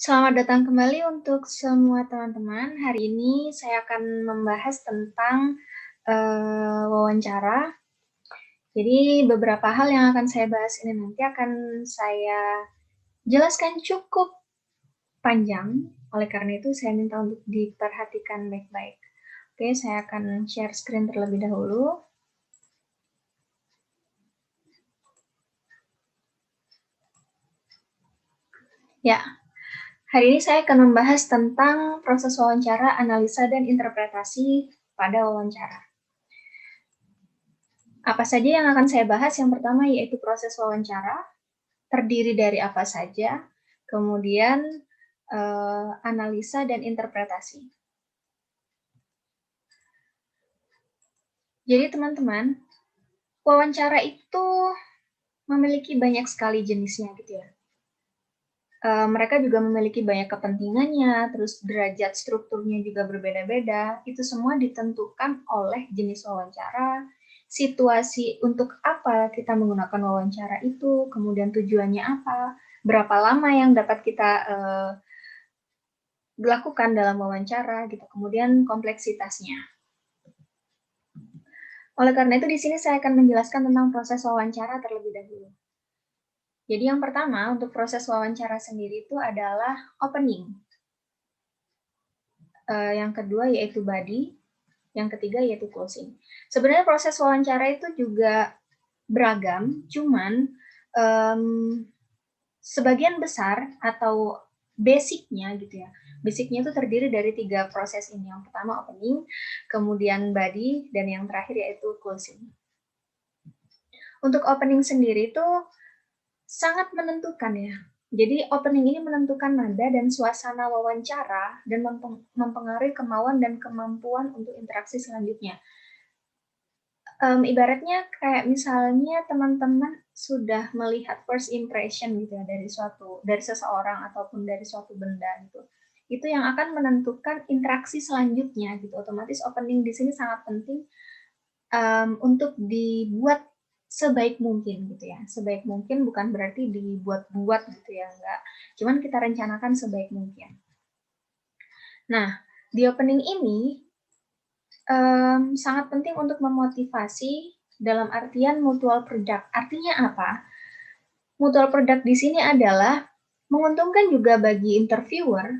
Selamat datang kembali untuk semua teman-teman. Hari ini saya akan membahas tentang wawancara. Jadi beberapa hal yang akan saya bahas ini nanti akan saya jelaskan cukup panjang. Oleh karena itu saya minta untuk diperhatikan baik-baik. Oke, saya akan share screen terlebih dahulu. Ya, hari ini saya akan membahas tentang proses wawancara, analisa, dan interpretasi pada wawancara. Apa saja yang akan saya bahas? Yang pertama yaitu proses wawancara, terdiri dari apa saja, kemudian analisa dan interpretasi. Jadi teman-teman, wawancara itu memiliki banyak sekali jenisnya gitu ya. Mereka juga memiliki banyak kepentingannya, terus derajat strukturnya juga berbeda-beda. Itu semua ditentukan oleh jenis wawancara, situasi untuk apa kita menggunakan wawancara itu, kemudian tujuannya apa, berapa lama yang dapat kita dilakukan dalam wawancara gitu, kemudian kompleksitasnya. Oleh karena itu di sini saya akan menjelaskan tentang proses wawancara terlebih dahulu. Jadi yang pertama untuk proses wawancara sendiri itu adalah opening. Yang kedua yaitu body, yang ketiga yaitu closing. Sebenarnya proses wawancara itu juga beragam, cuman sebagian besar atau basicnya gitu ya. Basicnya itu terdiri dari 3 proses ini. Yang pertama opening, kemudian body, dan yang terakhir yaitu closing. Untuk opening sendiri itu sangat menentukan ya. Jadi opening ini menentukan nada dan suasana wawancara dan mempengaruhi kemauan dan kemampuan untuk interaksi selanjutnya. Ibaratnya kayak misalnya teman-teman sudah melihat first impression gitu ya dari seseorang ataupun dari suatu benda gitu. Itu yang akan menentukan interaksi selanjutnya gitu. Otomatis opening di sini sangat penting untuk dibuat sebaik mungkin gitu ya. Sebaik mungkin bukan berarti dibuat-buat gitu ya, enggak. Cuman kita rencanakan sebaik mungkin. Nah, di opening ini sangat penting untuk memotivasi dalam artian mutual product. Artinya apa? Mutual product di sini adalah menguntungkan juga bagi interviewer,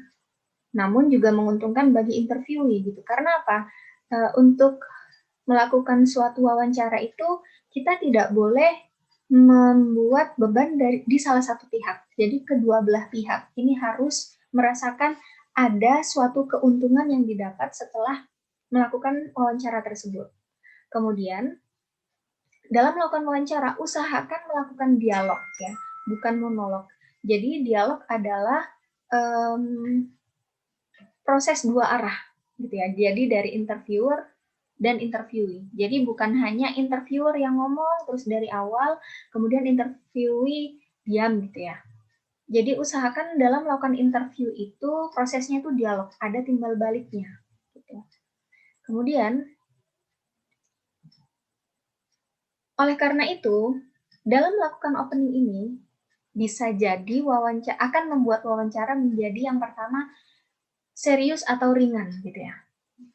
namun juga menguntungkan bagi interviewee gitu. Karena apa? Untuk melakukan suatu wawancara itu kita tidak boleh membuat beban di salah satu pihak. Jadi kedua belah pihak ini harus merasakan ada suatu keuntungan yang didapat setelah melakukan wawancara tersebut. Kemudian dalam melakukan wawancara usahakan melakukan dialog ya, bukan monolog. Jadi dialog adalah proses dua arah gitu ya. Jadi dari interviewer dan interviewee. Jadi bukan hanya interviewer yang ngomong terus dari awal, kemudian interviewee diam gitu ya. Jadi usahakan dalam melakukan interview itu prosesnya itu dialog, ada timbal baliknya. Gitu. Kemudian oleh karena itu, dalam melakukan opening ini bisa jadi akan membuat wawancara menjadi yang pertama serius atau ringan gitu ya.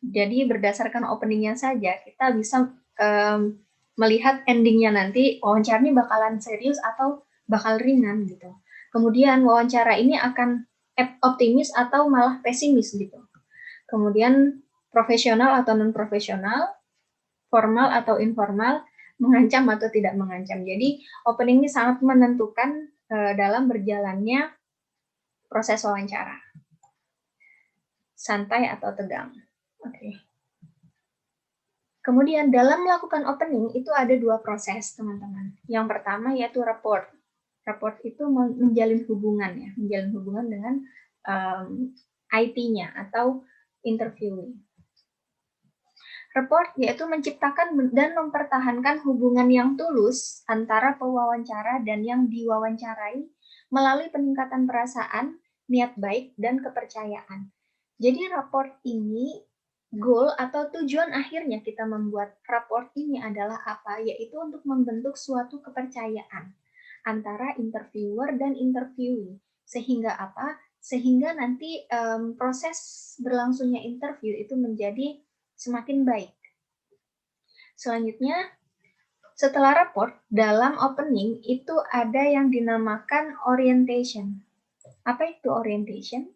Jadi berdasarkan openingnya saja kita bisa melihat endingnya nanti wawancara ini bakalan serius atau bakal ringan gitu. Kemudian wawancara ini akan optimis atau malah pesimis gitu. Kemudian profesional atau non profesional, formal atau informal, mengancam atau tidak mengancam. Jadi opening ini sangat menentukan dalam berjalannya proses wawancara. Santai atau tegang. Oke. Kemudian dalam melakukan opening itu ada 2 proses, teman-teman. Yang pertama yaitu rapport. Rapport itu menjalin hubungan ya, menjalin hubungan dengan IT-nya atau interviewee. Rapport yaitu menciptakan dan mempertahankan hubungan yang tulus antara pewawancara dan yang diwawancarai melalui peningkatan perasaan, niat baik, dan kepercayaan. Jadi rapport ini goal atau tujuan akhirnya kita membuat rapport ini adalah apa? Yaitu untuk membentuk suatu kepercayaan antara interviewer dan interviewee. Sehingga apa? sehingga nanti proses berlangsungnya interview itu menjadi semakin baik. Selanjutnya, setelah raport, dalam opening itu ada yang dinamakan orientation. Apa itu orientation?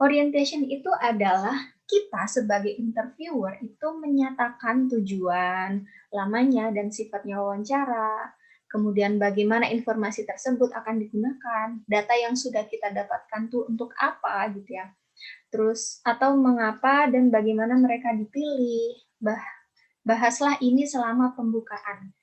Orientation itu adalah kita sebagai interviewer itu menyatakan tujuan, lamanya, dan sifatnya wawancara, kemudian bagaimana informasi tersebut akan digunakan, data yang sudah kita dapatkan tuh untuk apa gitu ya. Terus atau mengapa dan bagaimana mereka dipilih. Bahaslah ini selama pembukaan.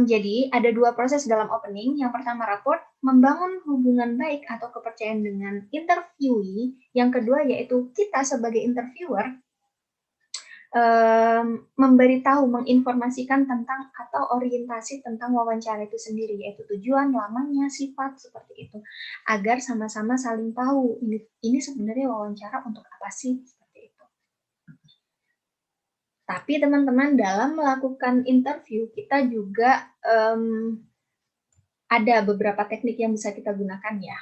Jadi ada dua proses dalam opening. Yang pertama raport, membangun hubungan baik atau kepercayaan dengan interviewee. Yang kedua yaitu kita sebagai interviewer memberitahu, menginformasikan tentang atau orientasi tentang wawancara itu sendiri, yaitu tujuan, lamanya, sifat, seperti itu. Agar sama-sama saling tahu ini sebenarnya wawancara untuk apa sih. Tapi teman-teman dalam melakukan interview kita juga ada beberapa teknik yang bisa kita gunakan ya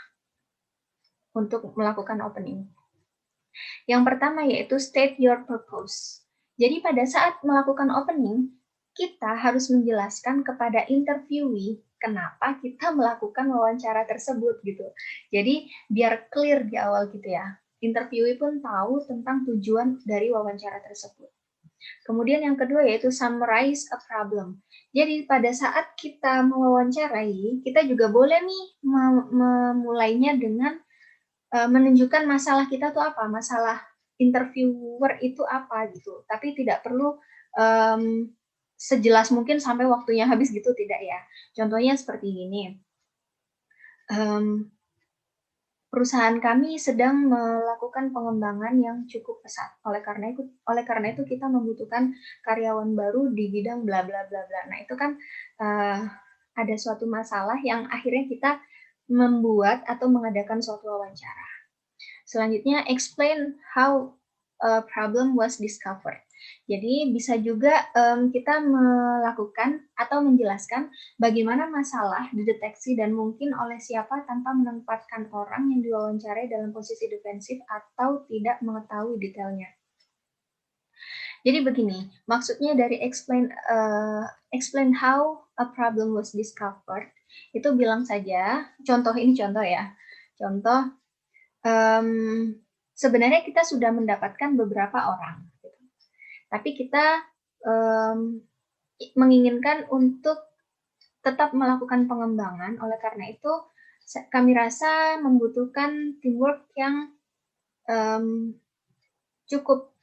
untuk melakukan opening. Yang pertama yaitu state your purpose. Jadi pada saat melakukan opening, kita harus menjelaskan kepada interviewee kenapa kita melakukan wawancara tersebut gitu. Jadi biar clear di awal gitu ya. Interviewee pun tahu tentang tujuan dari wawancara tersebut. Kemudian yang kedua yaitu summarize a problem. Jadi pada saat kita mewawancarai, kita juga boleh nih memulainya dengan menunjukkan masalah kita tuh apa, masalah interviewer itu apa gitu. Tapi tidak perlu sejelas mungkin sampai waktunya habis gitu, tidak ya. Contohnya seperti ini. Perusahaan kami sedang melakukan pengembangan yang cukup pesat. Oleh karena itu kita membutuhkan karyawan baru di bidang bla bla bla bla. Nah, itu kan ada suatu masalah yang akhirnya kita membuat atau mengadakan suatu wawancara. Selanjutnya, explain how a problem was discovered. Jadi bisa juga kita melakukan atau menjelaskan bagaimana masalah dideteksi dan mungkin oleh siapa tanpa menempatkan orang yang diwawancarai dalam posisi defensif atau tidak mengetahui detailnya. Jadi begini, maksudnya dari explain how a problem was discovered, itu bilang saja, ini contoh ya, contoh sebenarnya kita sudah mendapatkan beberapa orang. Tapi kita menginginkan untuk tetap melakukan pengembangan, oleh karena itu kami rasa membutuhkan teamwork yang cukup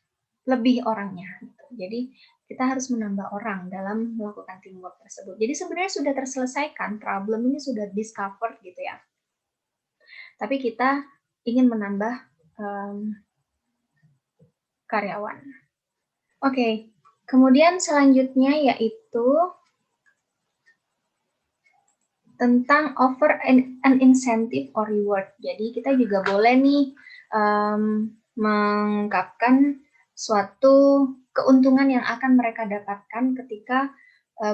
lebih orangnya. Jadi kita harus menambah orang dalam melakukan teamwork tersebut. Jadi sebenarnya sudah terselesaikan, problem ini sudah discovered gitu ya. Tapi kita ingin menambah karyawan. Oke, kemudian selanjutnya yaitu tentang offer an incentive or reward. Jadi kita juga boleh nih mengungkapkan suatu keuntungan yang akan mereka dapatkan ketika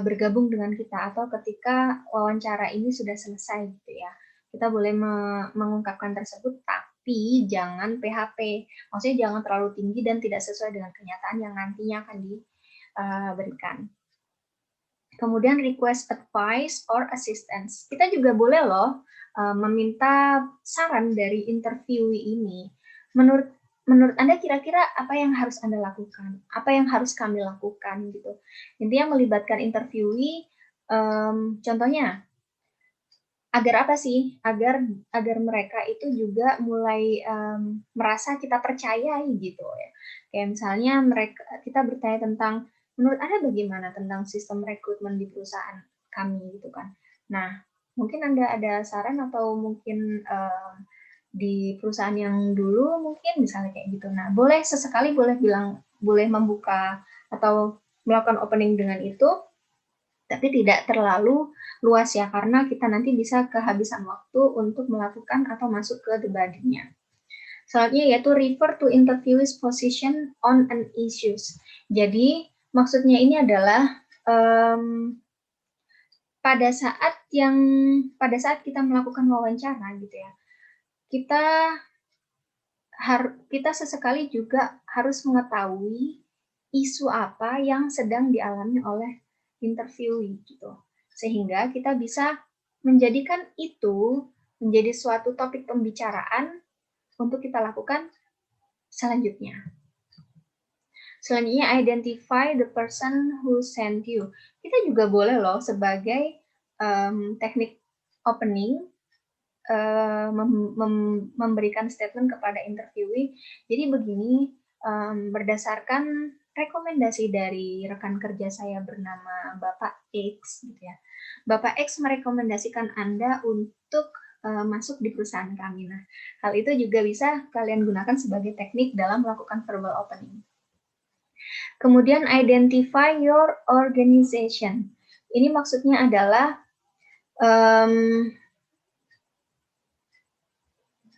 bergabung dengan kita atau ketika wawancara ini sudah selesai gitu ya. Kita boleh mengungkapkan tersebut, tapi jangan PHP. Maksudnya jangan terlalu tinggi dan tidak sesuai dengan kenyataan yang nantinya akan diberikan. Kemudian request advice or assistance. Kita juga boleh loh meminta saran dari interviewee ini. Menurut Anda kira-kira apa yang harus Anda lakukan? Apa yang harus kami lakukan gitu. Intinya melibatkan interviewee, contohnya agar apa sih? Agar mereka itu juga mulai merasa kita percayai gitu ya. Kayak misalnya kita bertanya tentang menurut Anda bagaimana tentang sistem rekrutmen di perusahaan kami gitu kan. Nah, mungkin Anda ada saran atau mungkin di perusahaan yang dulu mungkin misalnya kayak gitu. Nah, boleh sesekali boleh membuka atau melakukan opening dengan itu, tapi tidak terlalu luas ya, karena kita nanti bisa kehabisan waktu untuk melakukan atau masuk ke the body-nya. Selanjutnya yaitu refer to interviewee's position on an issues. Jadi maksudnya ini adalah pada saat kita melakukan wawancara gitu ya, kita sesekali juga harus mengetahui isu apa yang sedang dialami oleh interviewee gitu. Sehingga kita bisa menjadikan itu menjadi suatu topik pembicaraan untuk kita lakukan selanjutnya. Selanjutnya, identify the person who sent you. Kita juga boleh loh sebagai teknik opening memberikan statement kepada interviewee. Jadi begini, berdasarkan rekomendasi dari rekan kerja saya bernama Bapak X, gitu ya. Bapak X merekomendasikan Anda untuk masuk di perusahaan kami. Nah, hal itu juga bisa kalian gunakan sebagai teknik dalam melakukan verbal opening. Kemudian identify your organization. Ini maksudnya adalah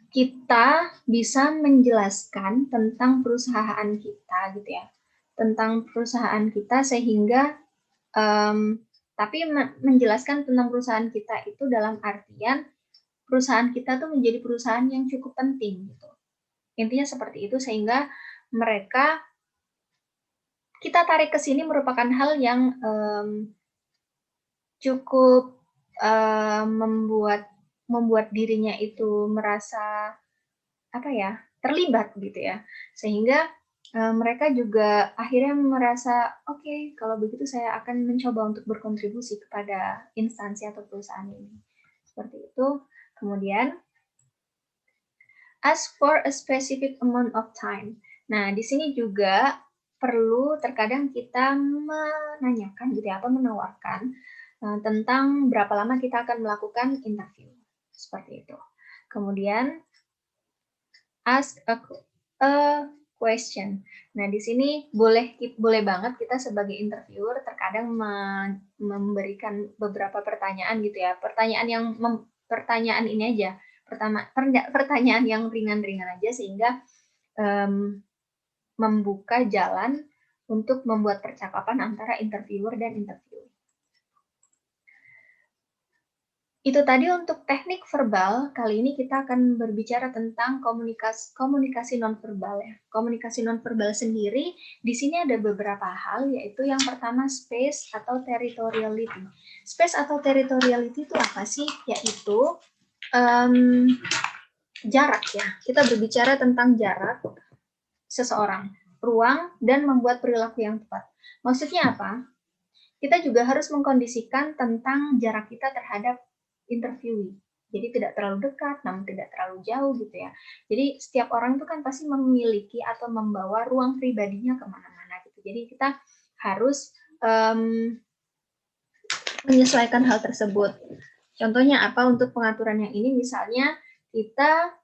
kita bisa menjelaskan tentang perusahaan kita gitu ya, tentang perusahaan kita sehingga tapi menjelaskan tentang perusahaan kita itu dalam artian perusahaan kita tuh menjadi perusahaan yang cukup penting gitu. Intinya seperti itu sehingga mereka kita tarik ke sini merupakan hal yang cukup membuat dirinya itu merasa terlibat gitu ya, sehingga mereka juga akhirnya merasa oke, kalau begitu saya akan mencoba untuk berkontribusi kepada instansi atau perusahaan ini, seperti itu. Kemudian ask for a specific amount of time. Nah, di sini juga perlu terkadang kita menanyakan gitu ya, atau menawarkan tentang berapa lama kita akan melakukan interview, seperti itu. Kemudian ask a question. Nah, di sini boleh banget kita sebagai interviewer terkadang memberikan beberapa pertanyaan gitu ya. Pertanyaan ini aja. Pertanyaan yang ringan-ringan aja sehingga membuka jalan untuk membuat percakapan antara interviewer dan interviewee. Itu tadi untuk teknik verbal. Kali ini kita akan berbicara tentang komunikasi nonverbal ya. Komunikasi nonverbal sendiri di sini ada beberapa hal, yaitu yang pertama space atau territoriality. Space atau territoriality itu apa sih? Yaitu jarak ya. Kita berbicara tentang jarak seseorang, ruang, dan membuat perilaku yang tepat. Maksudnya apa? Kita juga harus mengkondisikan tentang jarak kita terhadap interviewee. Jadi tidak terlalu dekat, namun tidak terlalu jauh gitu ya. Jadi setiap orang itu kan pasti memiliki atau membawa ruang pribadinya kemana-mana gitu. Jadi kita harus menyesuaikan hal tersebut. Contohnya apa untuk pengaturan yang ini? Misalnya kita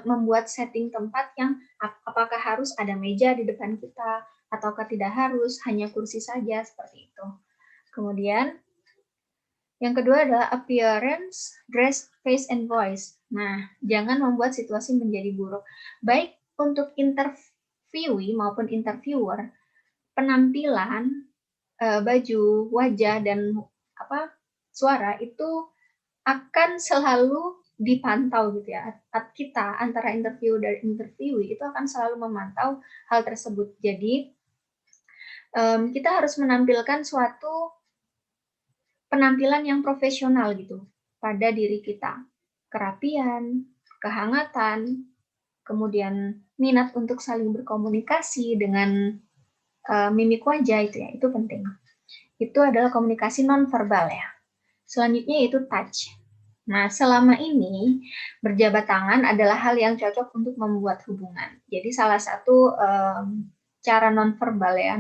membuat setting tempat yang apakah harus ada meja di depan kita ataukah tidak harus, hanya kursi saja, seperti itu. Kemudian yang kedua adalah appearance, dress, face, and voice. Nah, jangan membuat situasi menjadi buruk. Baik untuk interviewee maupun interviewer, penampilan, baju, wajah, dan suara itu akan selalu dipantau gitu ya. Kita antara interview dan interviewee itu akan selalu memantau hal tersebut. Jadi kita harus menampilkan suatu penampilan yang profesional gitu pada diri kita. Kerapian, kehangatan, kemudian minat untuk saling berkomunikasi dengan mimik wajah itu penting. Itu adalah komunikasi nonverbal ya. Selanjutnya yaitu touch. Nah, selama ini berjabat tangan adalah hal yang cocok untuk membuat hubungan. Jadi salah satu cara nonverbal ya,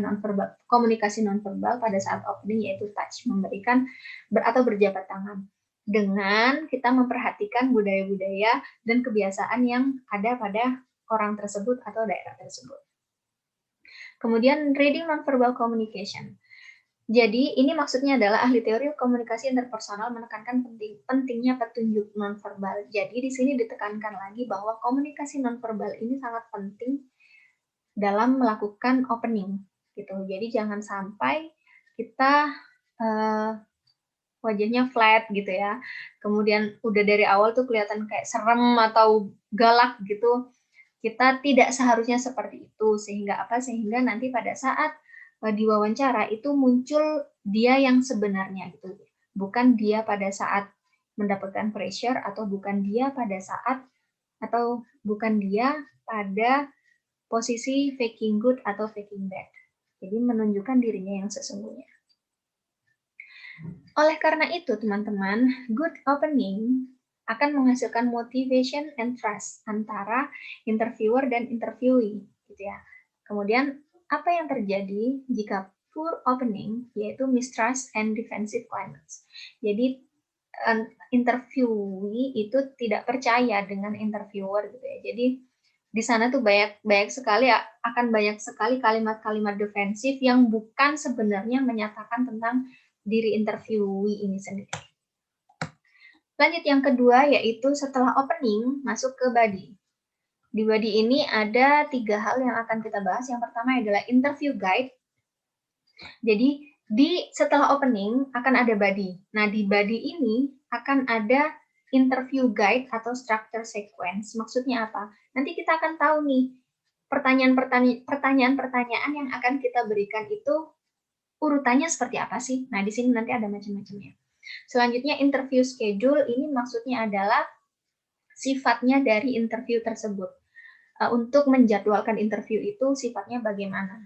komunikasi nonverbal pada saat opening yaitu touch, memberikan atau berjabat tangan. Dengan kita memperhatikan budaya-budaya dan kebiasaan yang ada pada orang tersebut atau daerah tersebut. Kemudian reading nonverbal communication. Jadi ini maksudnya adalah ahli teori komunikasi interpersonal menekankan pentingnya petunjuk nonverbal. Jadi di sini ditekankan lagi bahwa komunikasi nonverbal ini sangat penting dalam melakukan opening gitu. Jadi jangan sampai kita wajahnya flat gitu ya. Kemudian udah dari awal tuh kelihatan kayak serem atau galak gitu. Kita tidak seharusnya seperti itu, sehingga apa? Sehingga nanti pada saat diwawancara itu muncul dia yang sebenarnya gitu. Bukan dia pada saat mendapatkan pressure atau bukan dia pada saat atau bukan dia pada posisi faking good atau faking bad. Jadi menunjukkan dirinya yang sesungguhnya. Oleh karena itu, teman-teman, good opening akan menghasilkan motivation and trust antara interviewer dan interviewee, gitu ya. Kemudian, apa yang terjadi jika poor opening, yaitu mistrust and defensive climates. Jadi, interviewee itu tidak percaya dengan interviewer, gitu ya. Jadi, di sana tuh banyak sekali akan banyak sekali kalimat-kalimat defensif yang bukan sebenarnya menyatakan tentang diri interviewee ini sendiri. Lanjut yang kedua, yaitu setelah opening masuk ke body. Di body ini ada 3 hal yang akan kita bahas. Yang pertama adalah interview guide. Jadi setelah opening akan ada body. Nah, di body ini akan ada interview guide atau structure sequence. Maksudnya apa? Nanti kita akan tahu nih pertanyaan-pertanyaan yang akan kita berikan itu urutannya seperti apa sih? Nah, di sini nanti ada macam-macamnya. Selanjutnya interview schedule, ini maksudnya adalah sifatnya dari interview tersebut. Untuk menjadwalkan interview itu sifatnya bagaimana.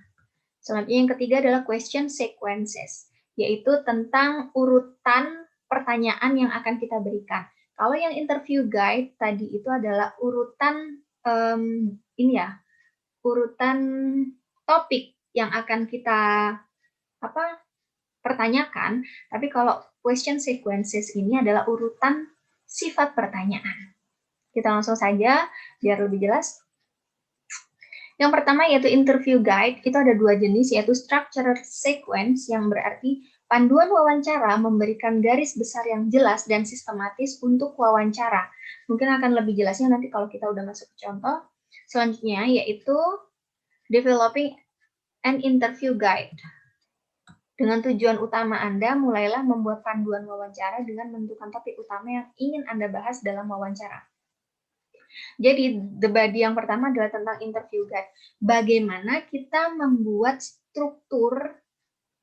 Selanjutnya yang ketiga adalah question sequences, yaitu tentang urutan pertanyaan yang akan kita berikan. Kalau yang interview guide tadi itu adalah urutan urutan topik yang akan kita pertanyakan, tapi kalau question sequences ini adalah urutan sifat pertanyaan. Kita langsung saja biar lebih jelas. Yang pertama yaitu interview guide, itu ada 2 jenis, yaitu structure sequence yang berarti panduan wawancara memberikan garis besar yang jelas dan sistematis untuk wawancara. Mungkin akan lebih jelasnya nanti kalau kita udah masuk ke contoh. Selanjutnya yaitu developing an interview guide. Dengan tujuan utama Anda, mulailah membuat panduan wawancara dengan menentukan topik utama yang ingin Anda bahas dalam wawancara. Jadi, the body yang pertama adalah tentang interview guide. Bagaimana kita membuat struktur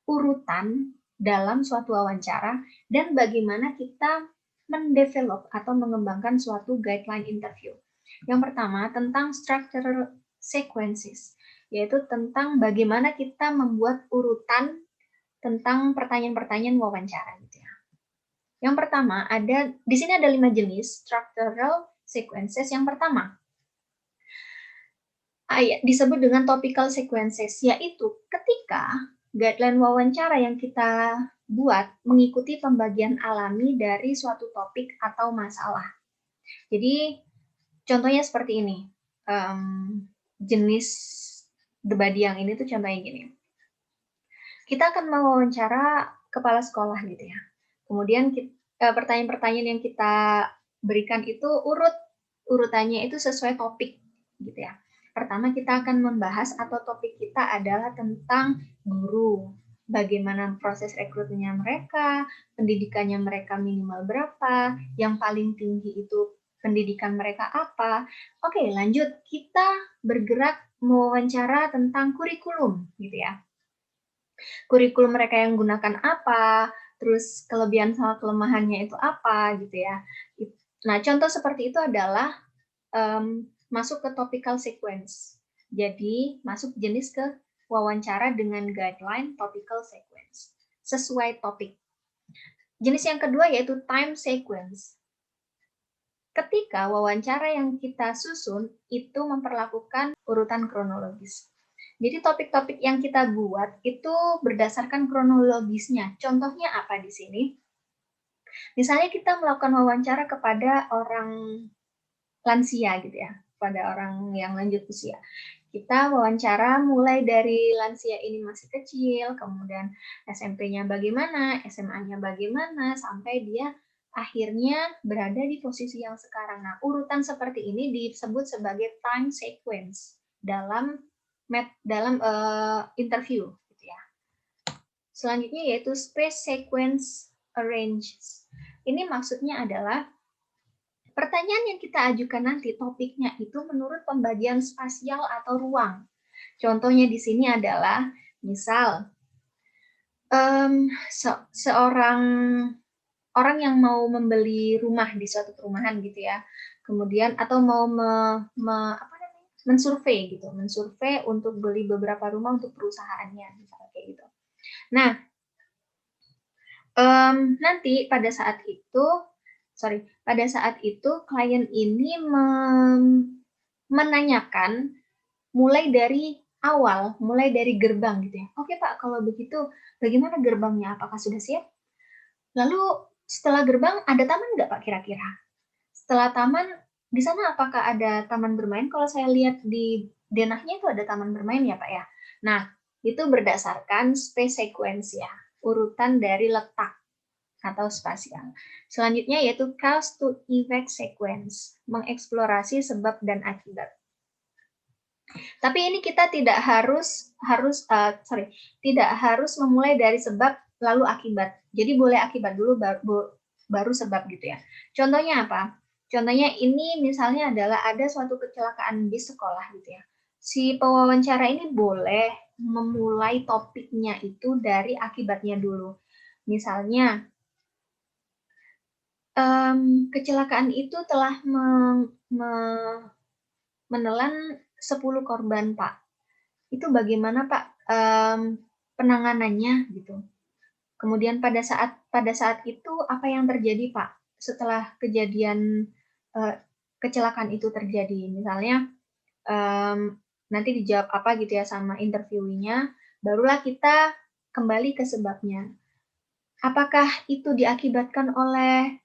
urutan dalam suatu wawancara dan bagaimana kita mendevelop atau mengembangkan suatu guideline interview. Yang pertama, tentang structural sequences, yaitu tentang bagaimana kita membuat urutan tentang pertanyaan-pertanyaan wawancara gitu ya. Yang pertama di sini ada 5 jenis structural sequences. Yang pertama disebut dengan topical sequences, yaitu ketika guideline wawancara yang kita buat mengikuti pembagian alami dari suatu topik atau masalah. Jadi contohnya seperti ini. Jenis the body yang ini tuh contohnya gini. Kita akan mewawancara kepala sekolah gitu ya. Kemudian pertanyaan-pertanyaan yang kita berikan itu urutannya itu sesuai topik gitu ya. Pertama kita akan membahas atau topik kita adalah tentang guru. Bagaimana proses rekrutmennya mereka, pendidikannya mereka minimal berapa, yang paling tinggi itu pendidikan mereka apa. Oke, lanjut. Kita bergerak mewawancara tentang kurikulum gitu ya. Kurikulum mereka yang gunakan apa, terus kelebihan sama kelemahannya itu apa gitu ya. Nah, contoh seperti itu adalah masuk ke topical sequence. Jadi, masuk jenis ke wawancara dengan guideline topical sequence. Sesuai topik. Jenis yang kedua yaitu time sequence. Ketika wawancara yang kita susun itu memperlakukan urutan kronologis. Jadi topik-topik yang kita buat itu berdasarkan kronologisnya. Contohnya apa di sini? Misalnya kita melakukan wawancara kepada orang lansia gitu ya, pada orang yang lanjut usia. Kita wawancara mulai dari lansia ini masih kecil, kemudian SMP-nya bagaimana, SMA-nya bagaimana, sampai dia akhirnya berada di posisi yang sekarang. Nah, urutan seperti ini disebut sebagai time sequence dalam interview gitu ya. Selanjutnya yaitu space sequence arranges. Ini maksudnya adalah pertanyaan yang kita ajukan nanti topiknya itu menurut pembagian spasial atau ruang. Contohnya di sini adalah, misal, seorang orang yang mau membeli rumah di suatu perumahan gitu ya, kemudian atau mau mensurvei gitu, mensurvei untuk beli beberapa rumah untuk perusahaannya, misalnya kayak gitu. Nah, nanti pada saat itu klien ini menanyakan mulai dari awal, mulai dari gerbang gitu ya. Oke Pak, kalau begitu bagaimana gerbangnya? Apakah sudah siap? Lalu setelah gerbang ada taman nggak Pak kira-kira? Setelah taman, di sana apakah ada taman bermain? Kalau saya lihat di denahnya itu ada taman bermain ya Pak ya. Nah, itu berdasarkan space sequence ya, urutan dari letak atau spasial. Selanjutnya yaitu cause to effect sequence, mengeksplorasi sebab dan akibat. Tapi ini kita tidak harus memulai dari sebab lalu akibat. Jadi boleh akibat dulu baru sebab gitu ya. Contohnya apa? Contohnya ini misalnya adalah ada suatu kecelakaan di sekolah gitu ya. Si pewawancara ini boleh memulai topiknya itu dari akibatnya dulu. Misalnya, kecelakaan itu telah menelan 10 korban, Pak. Itu bagaimana, Pak, penanganannya gitu. Kemudian pada saat itu apa yang terjadi, Pak? Setelah kejadian kecelakaan itu terjadi, misalnya nanti dijawab apa gitu ya sama interviewinya, barulah kita kembali ke sebabnya. Apakah itu diakibatkan oleh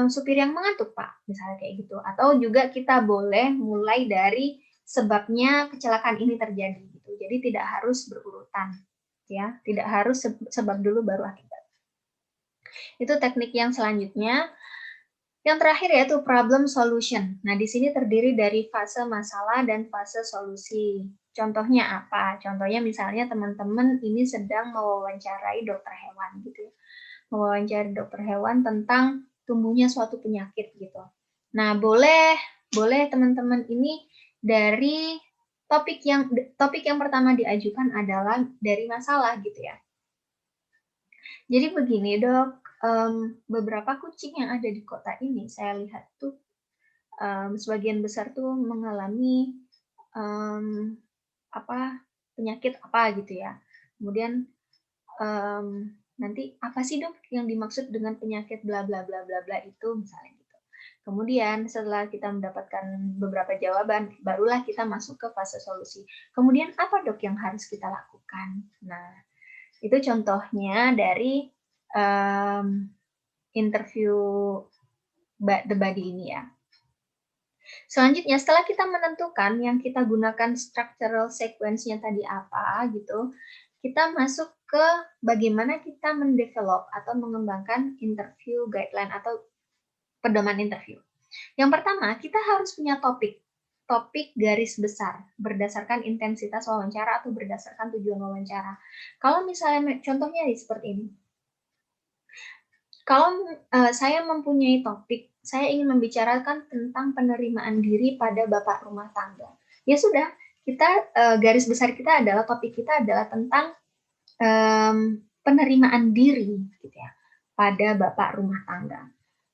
supir yang mengantuk, Pak? Misalnya kayak gitu. Atau juga kita boleh mulai dari sebabnya kecelakaan ini terjadi gitu. Jadi tidak harus berurutan ya, tidak harus sebab dulu baru akibat. Itu teknik yang selanjutnya. Yang terakhir yaitu problem solution. Nah, di sini terdiri dari fase masalah dan fase solusi. Contohnya apa? Contohnya misalnya teman-teman ini sedang mewawancarai dokter hewan gitu ya. Mewawancarai dokter hewan tentang tumbuhnya suatu penyakit gitu. Nah, boleh teman-teman ini dari topik yang pertama diajukan adalah dari masalah gitu ya. Jadi begini, Dok, beberapa kucing yang ada di kota ini saya lihat tuh sebagian besar tuh mengalami penyakit apa gitu ya. Kemudian nanti apa sih Dok yang dimaksud dengan penyakit bla bla bla bla bla itu misalnya gitu. Kemudian setelah kita mendapatkan beberapa jawaban, barulah kita masuk ke fase solusi. Kemudian apa Dok yang harus kita lakukan? Nah, itu contohnya dari interview The Body ini ya. Selanjutnya, setelah kita menentukan yang kita gunakan structural sequence-nya tadi apa gitu, kita masuk ke bagaimana kita mendevelop atau mengembangkan interview guideline atau pedoman interview. Yang pertama, kita harus punya topik garis besar berdasarkan intensitas wawancara atau berdasarkan tujuan wawancara. Kalau misalnya contohnya seperti ini. Kalau saya mempunyai topik, saya ingin membicarakan tentang penerimaan diri pada bapak rumah tangga. Ya sudah, kita garis besar kita adalah topik kita adalah tentang penerimaan diri, gitu ya, pada bapak rumah tangga.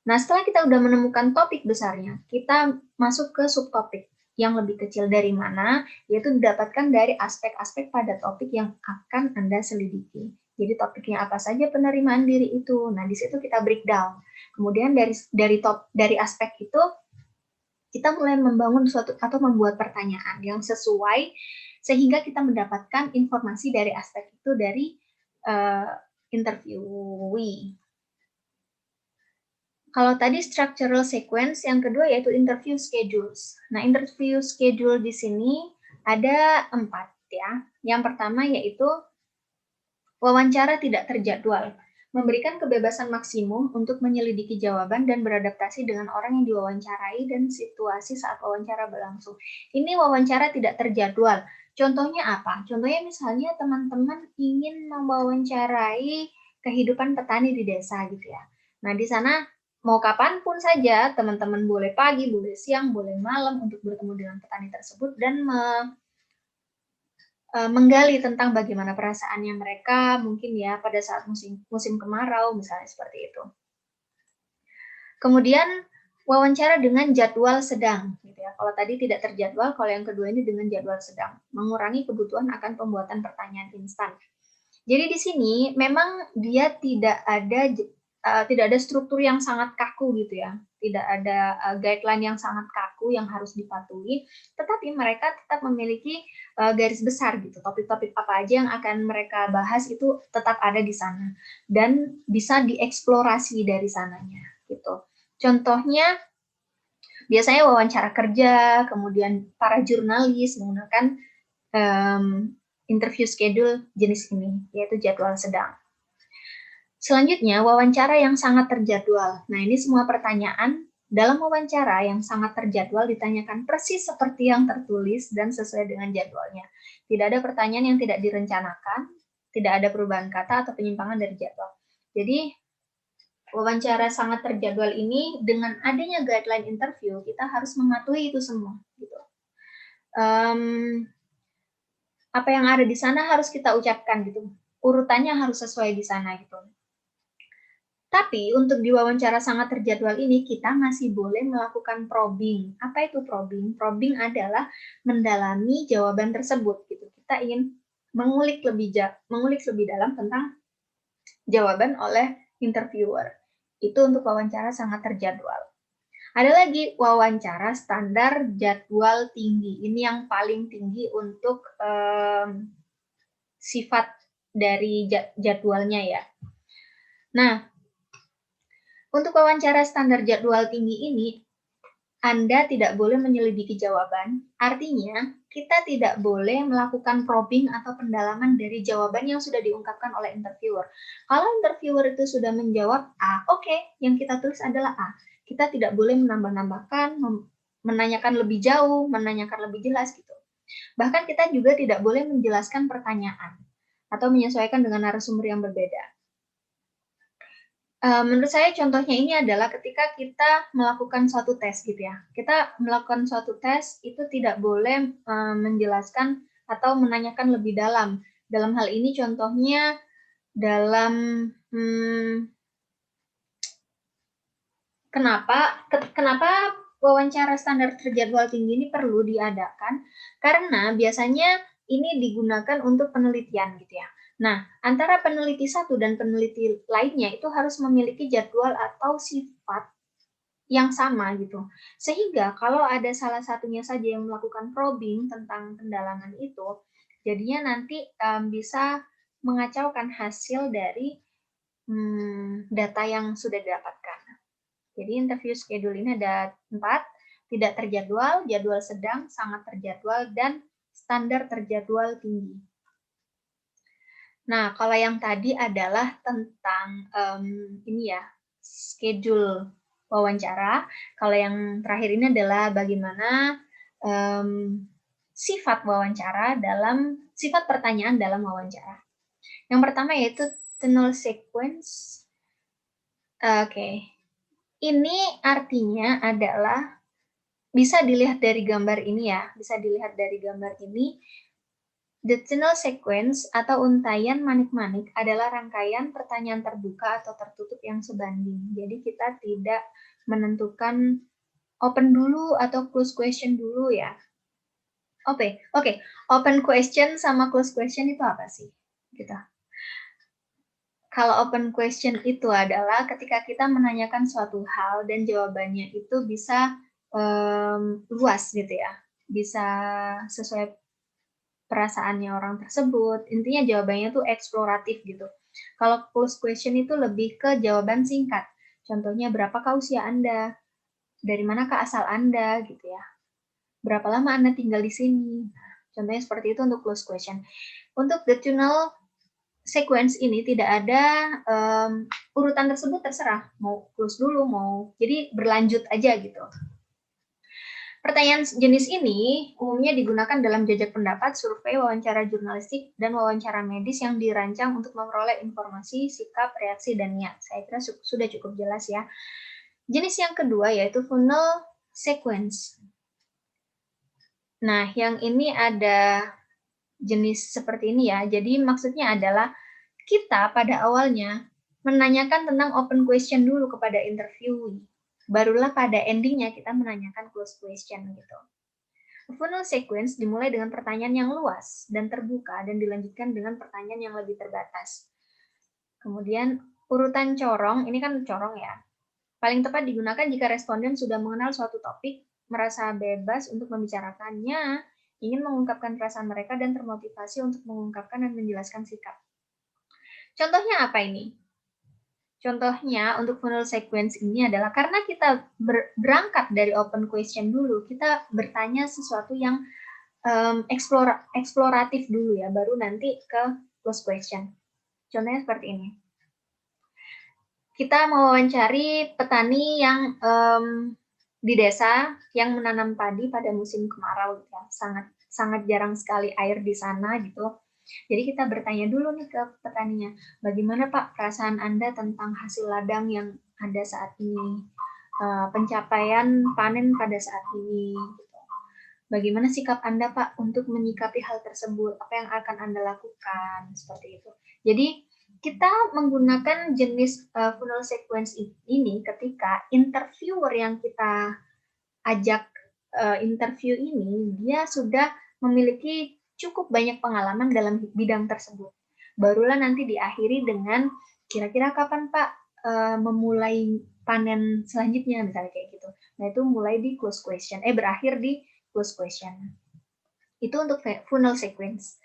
Nah, setelah kita udah menemukan topik besarnya, kita masuk ke subtopik yang lebih kecil dari mana, yaitu didapatkan dari aspek-aspek pada topik yang akan Anda selidiki. Jadi topiknya apa saja penerimaan diri itu. Nah, di situ kita breakdown. Kemudian dari aspek itu kita mulai membangun suatu atau membuat pertanyaan yang sesuai sehingga kita mendapatkan informasi dari aspek itu dari interviewee. Kalau tadi structural sequence, yang kedua yaitu interview schedules. Nah, interview schedule di sini ada 4 ya. Yang pertama yaitu wawancara tidak terjadwal, memberikan kebebasan maksimum untuk menyelidiki jawaban dan beradaptasi dengan orang yang diwawancarai dan situasi saat wawancara berlangsung. Ini wawancara tidak terjadwal. Contohnya apa? Contohnya misalnya teman-teman ingin mewawancarai kehidupan petani di desa gitu ya. Nah, di sana mau kapanpun saja teman-teman boleh pagi, boleh siang, boleh malam untuk bertemu dengan petani tersebut dan menggali tentang bagaimana perasaannya mereka mungkin ya pada saat musim kemarau misalnya seperti itu. Kemudian wawancara dengan jadwal sedang gitu ya. Kalau tadi tidak terjadwal, kalau yang kedua ini dengan jadwal sedang, mengurangi kebutuhan akan pembuatan pertanyaan instan. Jadi di sini memang dia tidak ada struktur yang sangat kaku gitu ya, tidak ada guideline yang sangat kaku yang harus dipatuhi, tetapi mereka tetap memiliki garis besar gitu, topik-topik apa aja yang akan mereka bahas itu tetap ada di sana dan bisa dieksplorasi dari sananya gitu. Contohnya biasanya wawancara kerja, kemudian para jurnalis menggunakan interview schedule jenis ini, yaitu jadwal sedang. Selanjutnya, wawancara yang sangat terjadwal. Nah, ini semua pertanyaan dalam wawancara yang sangat terjadwal ditanyakan persis seperti yang tertulis dan sesuai dengan jadwalnya. Tidak ada pertanyaan yang tidak direncanakan, tidak ada perubahan kata atau penyimpangan dari jadwal. Jadi, wawancara sangat terjadwal ini dengan adanya guideline interview, kita harus mematuhi itu semua. Gitu. Apa yang ada di sana harus kita ucapkan gitu. Urutannya harus sesuai di sana gitu. Tapi untuk di wawancara sangat terjadwal ini kita masih boleh melakukan probing. Apa itu probing? Probing adalah mendalami jawaban tersebut gitu. Kita ingin mengulik lebih dalam tentang jawaban oleh interviewer. Itu untuk wawancara sangat terjadwal. Ada lagi wawancara standar jadwal tinggi. Ini yang paling tinggi untuk sifat dari jadwalnya ya. Nah, untuk wawancara standar jadwal tinggi ini, Anda tidak boleh menyelidiki jawaban. Artinya, kita tidak boleh melakukan probing atau pendalaman dari jawaban yang sudah diungkapkan oleh interviewer. Kalau interviewer itu sudah menjawab A, oke, yang kita tulis adalah A. Kita tidak boleh menambah-nambahkan, menanyakan lebih jauh, menanyakan lebih jelas gitu. Bahkan kita juga tidak boleh menjelaskan pertanyaan atau menyesuaikan dengan narasumber yang berbeda. Menurut saya contohnya ini adalah ketika kita melakukan suatu tes gitu ya. Kita melakukan suatu tes itu tidak boleh menjelaskan atau menanyakan lebih dalam. Dalam hal ini contohnya dalam kenapa wawancara standar terjadwal tinggi ini perlu diadakan? Karena biasanya ini digunakan untuk penelitian gitu ya. Nah, antara peneliti satu dan peneliti lainnya itu harus memiliki jadwal atau sifat yang sama gitu. Sehingga kalau ada salah satunya saja yang melakukan probing tentang pendalaman itu, jadinya nanti bisa mengacaukan hasil dari data yang sudah didapatkan. Jadi interview schedule ini ada 4, tidak terjadwal, jadwal sedang, sangat terjadwal, dan standar terjadwal tinggi. Nah, kalau yang tadi adalah tentang ini ya, schedule wawancara. Kalau yang terakhir ini adalah bagaimana sifat wawancara sifat pertanyaan dalam wawancara. Yang pertama yaitu tunnel sequence. Oke. Ini artinya adalah bisa dilihat dari gambar ini ya, bisa dilihat dari gambar ini. The tunnel sequence atau untayan manik-manik adalah rangkaian pertanyaan terbuka atau tertutup yang sebanding. Jadi kita tidak menentukan open dulu atau close question dulu ya. Oke. Open question sama close question itu apa sih? Gitu. Kalau open question itu adalah ketika kita menanyakan suatu hal dan jawabannya itu bisa luas gitu ya. Bisa sesuai perasaannya orang tersebut. Intinya jawabannya tuh eksploratif gitu. Kalau close question itu lebih ke jawaban singkat. Contohnya berapakah usia Anda? Dari manakah asal Anda gitu ya? Berapa lama Anda tinggal di sini? Contohnya seperti itu untuk close question. Untuk the tunnel sequence ini tidak ada urutan tersebut terserah. Mau close dulu, jadi berlanjut aja gitu. Pertanyaan jenis ini umumnya digunakan dalam jajak pendapat, survei, wawancara jurnalistik, dan wawancara medis yang dirancang untuk memperoleh informasi, sikap, reaksi, dan niat. Saya kira sudah cukup jelas ya. Jenis yang kedua yaitu funnel sequence. Nah, yang ini ada jenis seperti ini ya. Jadi maksudnya adalah kita pada awalnya menanyakan tentang open question dulu kepada interviewee. Barulah pada endingnya kita menanyakan close question gitu. Funnel sequence dimulai dengan pertanyaan yang luas dan terbuka dan dilanjutkan dengan pertanyaan yang lebih terbatas. Kemudian urutan corong, ini kan corong ya. Paling tepat digunakan jika responden sudah mengenal suatu topik, merasa bebas untuk membicarakannya, ingin mengungkapkan perasaan mereka dan termotivasi untuk mengungkapkan dan menjelaskan sikap. Contohnya apa ini? Contohnya untuk funnel sequence ini adalah karena kita berangkat dari open question dulu, kita bertanya sesuatu yang eksploratif dulu ya, baru nanti ke close question. Contohnya seperti ini. Kita mewawancari petani yang di desa yang menanam padi pada musim kemarau, ya. Sangat jarang sekali air di sana gitu. Jadi kita bertanya dulu nih ke petaninya, bagaimana Pak perasaan Anda tentang hasil ladang yang ada saat ini, pencapaian panen pada saat ini. Bagaimana sikap Anda, Pak, untuk menyikapi hal tersebut? Apa yang akan Anda lakukan? Seperti itu. Jadi, kita menggunakan jenis funnel sequence ini ketika interviewer yang kita ajak interview ini, dia sudah memiliki cukup banyak pengalaman dalam bidang tersebut. Barulah nanti diakhiri dengan, kira-kira kapan, Pak, memulai panen selanjutnya, misalnya kayak gitu. Nah, itu mulai di close question, berakhir di close question. Itu untuk funnel sequence.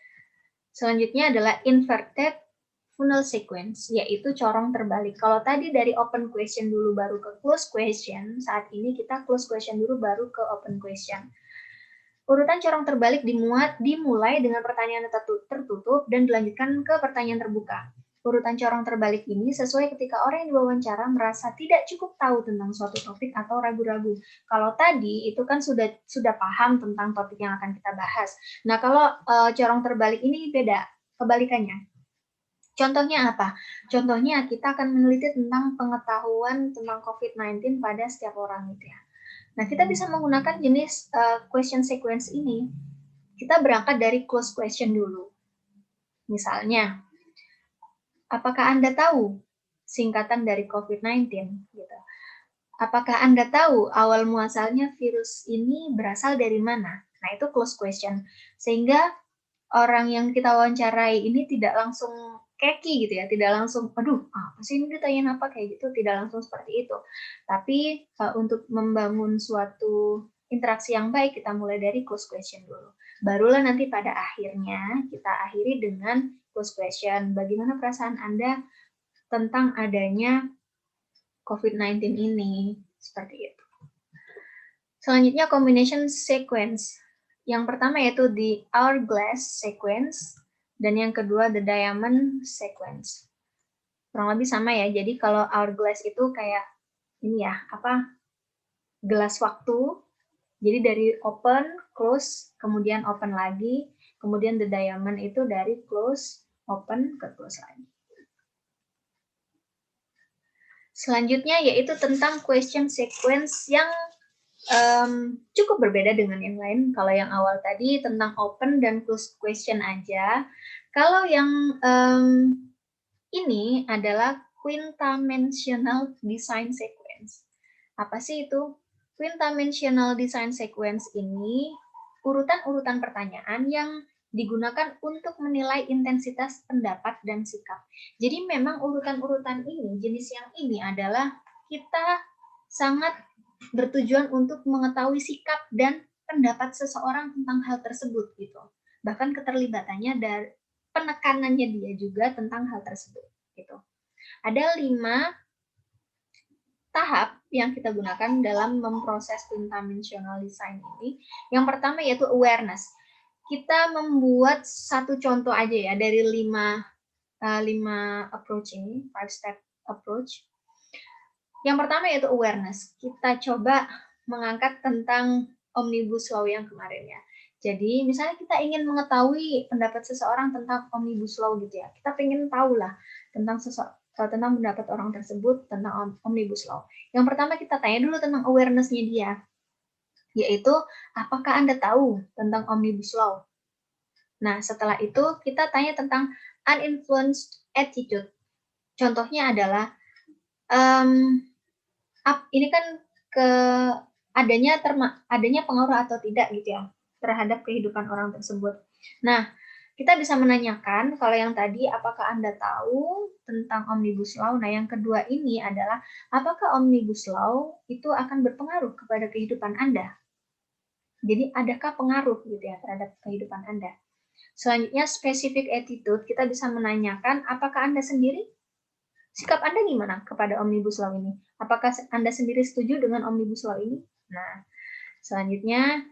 Selanjutnya adalah inverted funnel sequence, yaitu corong terbalik. Kalau tadi dari open question dulu baru ke close question, saat ini kita close question dulu baru ke open question. Urutan corong terbalik dimulai dengan pertanyaan tertutup dan dilanjutkan ke pertanyaan terbuka. Urutan corong terbalik ini sesuai ketika orang yang diwawancara merasa tidak cukup tahu tentang suatu topik atau ragu-ragu. Kalau tadi itu kan sudah paham tentang topik yang akan kita bahas. Nah, kalau corong terbalik ini beda, kebalikannya. Contohnya apa? Contohnya kita akan meneliti tentang pengetahuan tentang COVID-19 pada setiap orang gitu ya. Nah, kita bisa menggunakan jenis question sequence ini. Kita berangkat dari close question dulu. Misalnya, apakah Anda tahu singkatan dari COVID-19? Gitu. Apakah Anda tahu awal muasalnya virus ini berasal dari mana? Nah, itu close question. Sehingga orang yang kita wawancarai ini tidak langsung keki gitu ya, tidak langsung, aduh, apa sih ini ditanyain apa kayak gitu, tidak langsung seperti itu. Tapi untuk membangun suatu interaksi yang baik, kita mulai dari close question dulu. Barulah nanti pada akhirnya kita akhiri dengan close question. Bagaimana perasaan Anda tentang adanya COVID-19 ini? Seperti itu. Selanjutnya combination sequence. Yang pertama yaitu the hourglass sequence, dan yang kedua the diamond sequence. Kurang lebih sama ya, jadi kalau hourglass itu kayak ini ya, gelas waktu, jadi dari open, close, kemudian open lagi, kemudian the diamond itu dari close, open, ke close lagi. Selanjutnya yaitu tentang question sequence yang cukup berbeda dengan yang lain. Kalau yang awal tadi tentang open dan close question aja. Kalau yang ini adalah quinta-dimensional design sequence. Apa sih itu? Quinta-dimensional design sequence ini urutan-urutan pertanyaan yang digunakan untuk menilai intensitas pendapat dan sikap. Jadi memang urutan-urutan ini, jenis yang ini adalah kita sangat bertujuan untuk mengetahui sikap dan pendapat seseorang tentang hal tersebut gitu. Bahkan keterlibatannya dan penekanannya dia juga tentang hal tersebut gitu. Ada 5 tahap yang kita gunakan dalam memproses quinta-dimensional design ini. Yang pertama yaitu awareness. Kita membuat satu contoh aja ya dari 5 approach ini, 5 step approach. Yang pertama yaitu awareness. Kita coba mengangkat tentang Omnibus Law yang kemarin ya. Jadi misalnya kita ingin mengetahui pendapat seseorang tentang Omnibus Law gitu ya. Kita pengen tahu lah tentang tentang pendapat orang tersebut tentang Omnibus Law. Yang pertama kita tanya dulu tentang awareness-nya dia, yaitu apakah Anda tahu tentang Omnibus Law? Nah, setelah itu kita tanya tentang uninfluenced attitude. Contohnya adalah ini kan adanya pengaruh atau tidak gitu ya terhadap kehidupan orang tersebut. Nah, kita bisa menanyakan kalau yang tadi apakah Anda tahu tentang Omnibus Law. Nah, yang kedua ini adalah apakah Omnibus Law itu akan berpengaruh kepada kehidupan Anda? Jadi adakah pengaruh gitu ya terhadap kehidupan Anda? Selanjutnya specific attitude, kita bisa menanyakan apakah Anda sendiri, sikap Anda gimana kepada Omnibus Law ini? Apakah Anda sendiri setuju dengan Omnibus Law ini? Nah, selanjutnya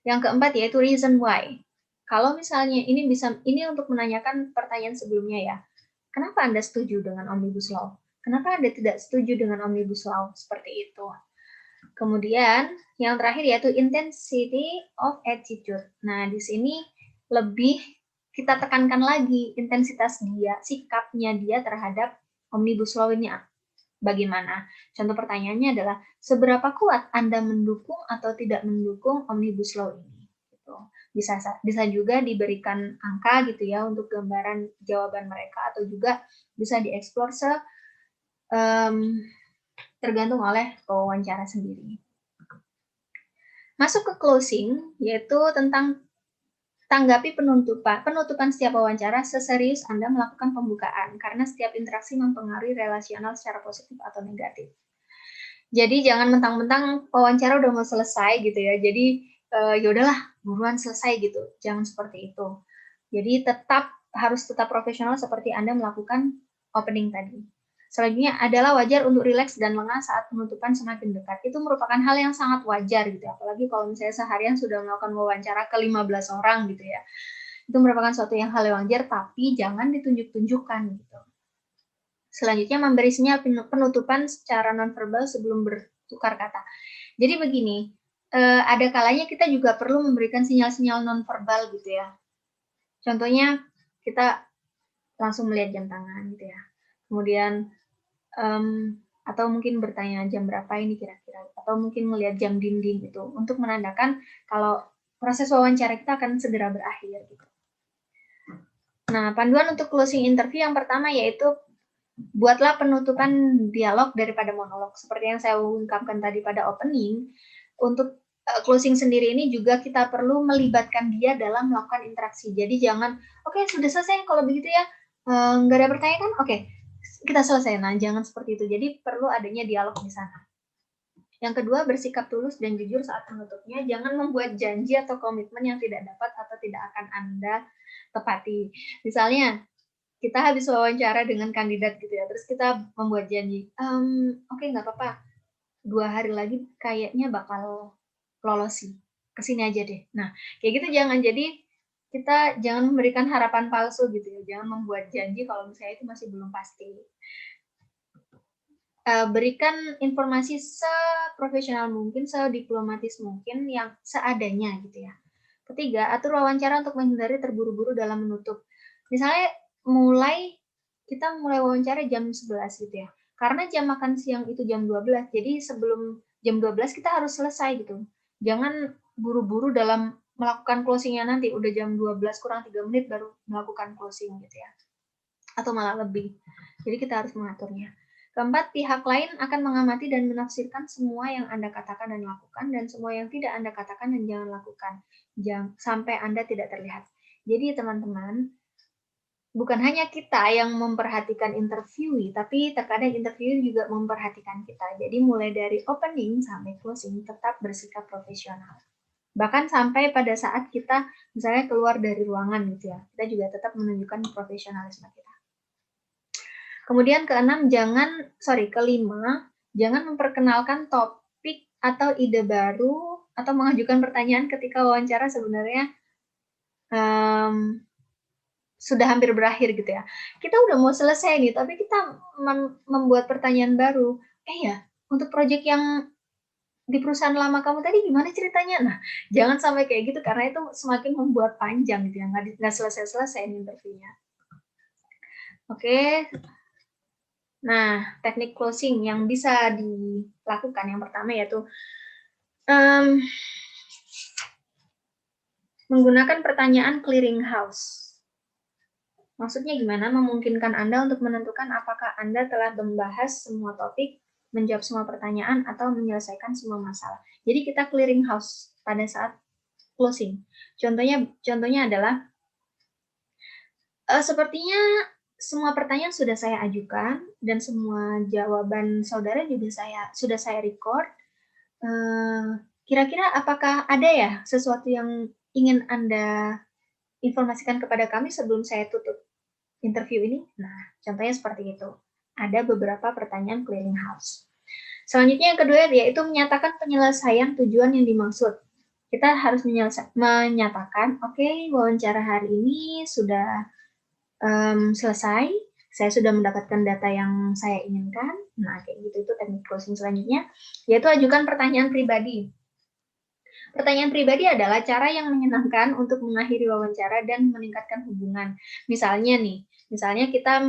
yang keempat yaitu reason why. Kalau misalnya ini untuk menanyakan pertanyaan sebelumnya ya. Kenapa Anda setuju dengan Omnibus Law? Kenapa Anda tidak setuju dengan Omnibus Law? Seperti itu. Kemudian yang terakhir yaitu intensity of attitude. Nah, di sini lebih kita tekankan lagi intensitas dia, sikapnya dia terhadap Omnibus Law ini bagaimana. Contoh pertanyaannya adalah seberapa kuat Anda mendukung atau tidak mendukung Omnibus Law ini. Gitu. Bisa juga diberikan angka gitu ya untuk gambaran jawaban mereka atau juga bisa dieksplor tergantung oleh pewawancara sendiri. Masuk ke closing, yaitu tentang tanggapi penutupan setiap wawancara seserius Anda melakukan pembukaan, karena setiap interaksi mempengaruhi relasional secara positif atau negatif. Jadi jangan mentang-mentang wawancara udah mau selesai gitu ya, jadi ya udahlah buruan selesai gitu, jangan seperti itu. Jadi harus tetap profesional seperti Anda melakukan opening tadi. Selanjutnya adalah wajar untuk rileks dan lengah saat penutupan semakin dekat. Itu merupakan hal yang sangat wajar gitu ya. Apalagi kalau misalnya seharian sudah melakukan wawancara ke 15 orang gitu ya. Itu merupakan suatu yang hal yang wajar, tapi jangan ditunjuk-tunjukkan gitu. Selanjutnya memberi sinyal penutupan secara nonverbal sebelum bertukar kata. Jadi begini, ada kalanya kita juga perlu memberikan sinyal-sinyal nonverbal gitu ya. Contohnya kita langsung melihat jam tangan gitu ya. Kemudian atau mungkin bertanya jam berapa ini kira-kira, atau mungkin melihat jam dinding gitu untuk menandakan kalau proses wawancara kita akan segera berakhir gitu. Nah, panduan untuk closing interview yang pertama yaitu buatlah penutupan dialog daripada monolog. Seperti yang saya ungkapkan tadi pada opening, untuk closing sendiri ini juga kita perlu melibatkan dia dalam melakukan interaksi. Jadi jangan, oke, sudah selesai kalau begitu ya, nggak ada pertanyaan kan? Oke, kita selesai. Nah, jangan seperti itu. Jadi perlu adanya dialog di sana. Yang kedua, bersikap tulus dan jujur saat menutupnya. Jangan membuat janji atau komitmen yang tidak dapat atau tidak akan Anda tepati. Misalnya, kita habis wawancara dengan kandidat gitu ya, terus kita membuat janji, oke, nggak apa-apa, 2 hari lagi kayaknya bakal lolos sih, kesini aja deh. Nah, kayak gitu jangan. Jadi kita jangan memberikan harapan palsu gitu ya, jangan membuat janji kalau misalnya itu masih belum pasti. Berikan informasi seprofesional mungkin, sediplomatis mungkin, yang seadanya gitu ya. Ketiga, atur wawancara untuk menghindari terburu-buru dalam menutup. Misalnya kita mulai wawancara jam 11 gitu ya. Karena jam makan siang itu jam 12, jadi sebelum jam 12 kita harus selesai gitu. Jangan buru-buru dalam melakukan closingnya nanti, udah jam 12 kurang 3 menit baru melakukan closing gitu ya. Atau malah lebih. Jadi kita harus mengaturnya. Keempat, pihak lain akan mengamati dan menafsirkan semua yang Anda katakan dan lakukan, dan semua yang tidak Anda katakan dan jangan lakukan. Sampai Anda tidak terlihat. Jadi teman-teman, bukan hanya kita yang memperhatikan interviewee, tapi terkadang interviewee juga memperhatikan kita. Jadi mulai dari opening sampai closing tetap bersikap profesional. Bahkan sampai pada saat kita misalnya keluar dari ruangan gitu ya, kita juga tetap menunjukkan profesionalisme kita. Kemudian kelima, jangan memperkenalkan topik atau ide baru atau mengajukan pertanyaan ketika wawancara sebenarnya sudah hampir berakhir gitu ya. Kita udah mau selesai nih, tapi kita membuat pertanyaan baru. Ya, untuk proyek yang di perusahaan lama kamu tadi gimana ceritanya? Nah, jangan sampai kayak gitu karena itu semakin membuat panjang gitu ya, nggak selesai-selesai interviewnya. Oke. Nah, teknik closing yang bisa dilakukan yang pertama yaitu menggunakan pertanyaan clearinghouse. Maksudnya gimana? Memungkinkan Anda untuk menentukan apakah Anda telah membahas semua topik, menjawab semua pertanyaan, atau menyelesaikan semua masalah. Jadi kita clearinghouse pada saat closing. Contohnya adalah sepertinya semua pertanyaan sudah saya ajukan dan semua jawaban saudara juga sudah saya record. Kira-kira apakah ada ya sesuatu yang ingin Anda informasikan kepada kami sebelum saya tutup interview ini? Nah, contohnya seperti itu. Ada beberapa pertanyaan clearinghouse. Selanjutnya yang kedua yaitu menyatakan penyelesaian tujuan yang dimaksud. Kita harus menyatakan, oke, wawancara hari ini sudah selesai, saya sudah mendapatkan data yang saya inginkan. Nah, kayak gitu itu teknik closing selanjutnya, yaitu ajukan pertanyaan pribadi. Pertanyaan pribadi adalah cara yang menyenangkan untuk mengakhiri wawancara dan meningkatkan hubungan. Misalnya kita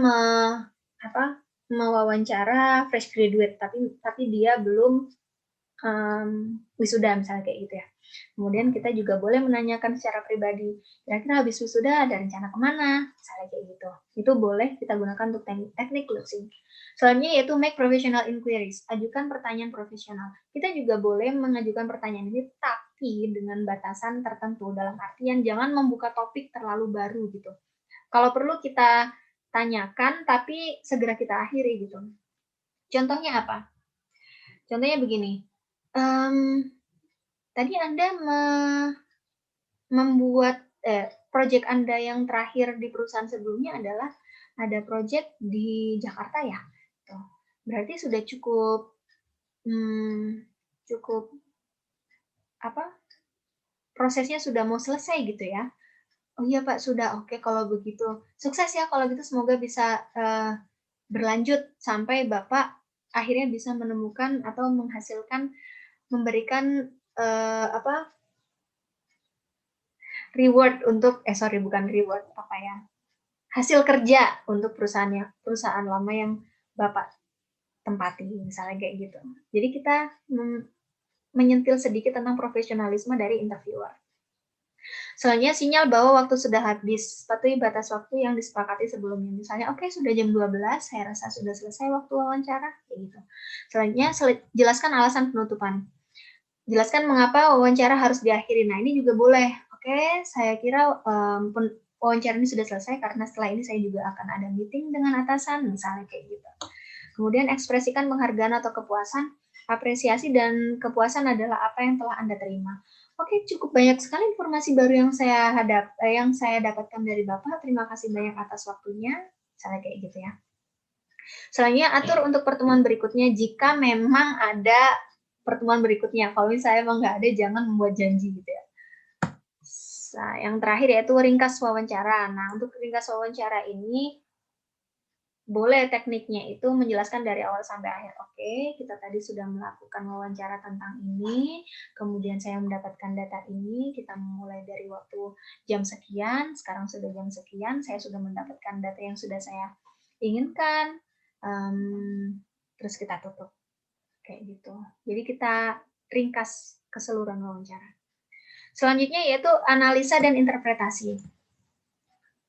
mewawancara fresh graduate, tapi dia belum wisuda misalnya kayak gitu ya. Kemudian kita juga boleh menanyakan secara pribadi, kira-kira habis wisuda ada rencana kemana, misalnya kayak gitu. Itu boleh kita gunakan untuk teknik closing. Selanjutnya yaitu make professional inquiries, ajukan pertanyaan profesional. Kita juga boleh mengajukan pertanyaan ini, tapi dengan batasan tertentu, dalam artian jangan membuka topik terlalu baru gitu. Kalau perlu kita tanyakan, tapi segera kita akhiri gitu. Contohnya apa? Contohnya begini, tadi Anda membuat proyek Anda yang terakhir di perusahaan sebelumnya adalah ada proyek di Jakarta ya. Berarti sudah cukup prosesnya sudah mau selesai gitu ya. Oh iya Pak, sudah. Oke, kalau begitu. Sukses ya kalau gitu, semoga bisa berlanjut sampai Bapak akhirnya bisa menemukan atau memberikan reward untuk hasil kerja untuk perusahaan lama yang Bapak tempati, misalnya kayak gitu. Jadi kita menyentil sedikit tentang profesionalisme dari interviewer. Selanjutnya sinyal bahwa waktu sudah habis, patuhi batas waktu yang disepakati sebelumnya. Misalnya, oke, sudah jam 12, saya rasa sudah selesai waktu wawancara, kayak gitu. Selanjutnya jelaskan alasan penutupan. Jelaskan mengapa wawancara harus diakhiri. Nah, ini juga boleh. Oke, saya kira wawancara ini sudah selesai karena setelah ini saya juga akan ada meeting dengan atasan, misalnya kayak gitu. Kemudian ekspresikan penghargaan atau kepuasan. Apresiasi dan kepuasan adalah apa yang telah Anda terima. Oke, cukup banyak sekali informasi baru yang saya dapatkan dari Bapak. Terima kasih banyak atas waktunya. Misalnya kayak gitu ya. Selanjutnya atur untuk pertemuan berikutnya jika memang ada pertemuan berikutnya. Kalau misalnya emang nggak ada, jangan membuat janji gitu ya. Nah, yang terakhir yaitu ringkas wawancara. Nah, untuk ringkas wawancara ini boleh tekniknya itu menjelaskan dari awal sampai akhir. Oke, kita tadi sudah melakukan wawancara tentang ini, kemudian saya mendapatkan data ini, kita mulai dari waktu jam sekian, sekarang sudah jam sekian, saya sudah mendapatkan data yang sudah saya inginkan, terus kita tutup. Kayak gitu. Jadi kita ringkas keseluruhan wawancara. Selanjutnya yaitu analisa dan interpretasi.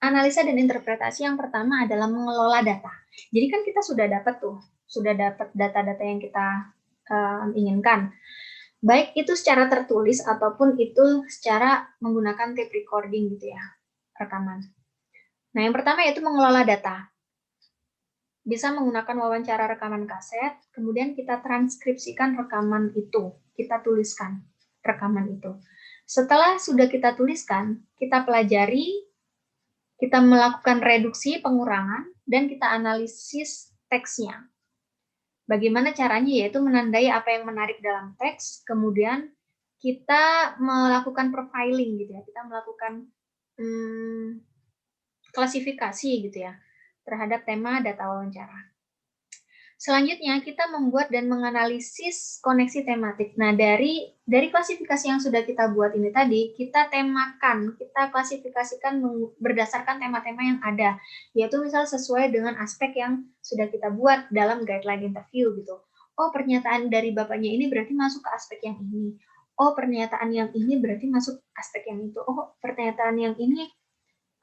Analisa dan interpretasi yang pertama adalah mengelola data. Jadi kan kita sudah dapat data-data yang kita inginkan. Baik itu secara tertulis ataupun itu secara menggunakan tape recording gitu ya, rekaman. Nah, yang pertama yaitu mengelola data. Bisa menggunakan wawancara rekaman kaset, kemudian kita transkripsikan rekaman itu, kita tuliskan rekaman itu. Setelah sudah kita tuliskan, kita pelajari, kita melakukan reduksi, pengurangan, dan kita analisis teksnya. Bagaimana caranya? Yaitu menandai apa yang menarik dalam teks, kemudian kita melakukan profiling gitu ya, kita melakukan klasifikasi gitu ya terhadap tema data wawancara. Selanjutnya, kita membuat dan menganalisis koneksi tematik. Nah, dari klasifikasi yang sudah kita buat ini tadi, kita temakan, kita klasifikasikan berdasarkan tema-tema yang ada, yaitu misal sesuai dengan aspek yang sudah kita buat dalam guideline interview gitu. Oh, pernyataan dari Bapaknya ini berarti masuk ke aspek yang ini. Oh, pernyataan yang ini berarti masuk aspek yang itu. Oh, pernyataan yang ini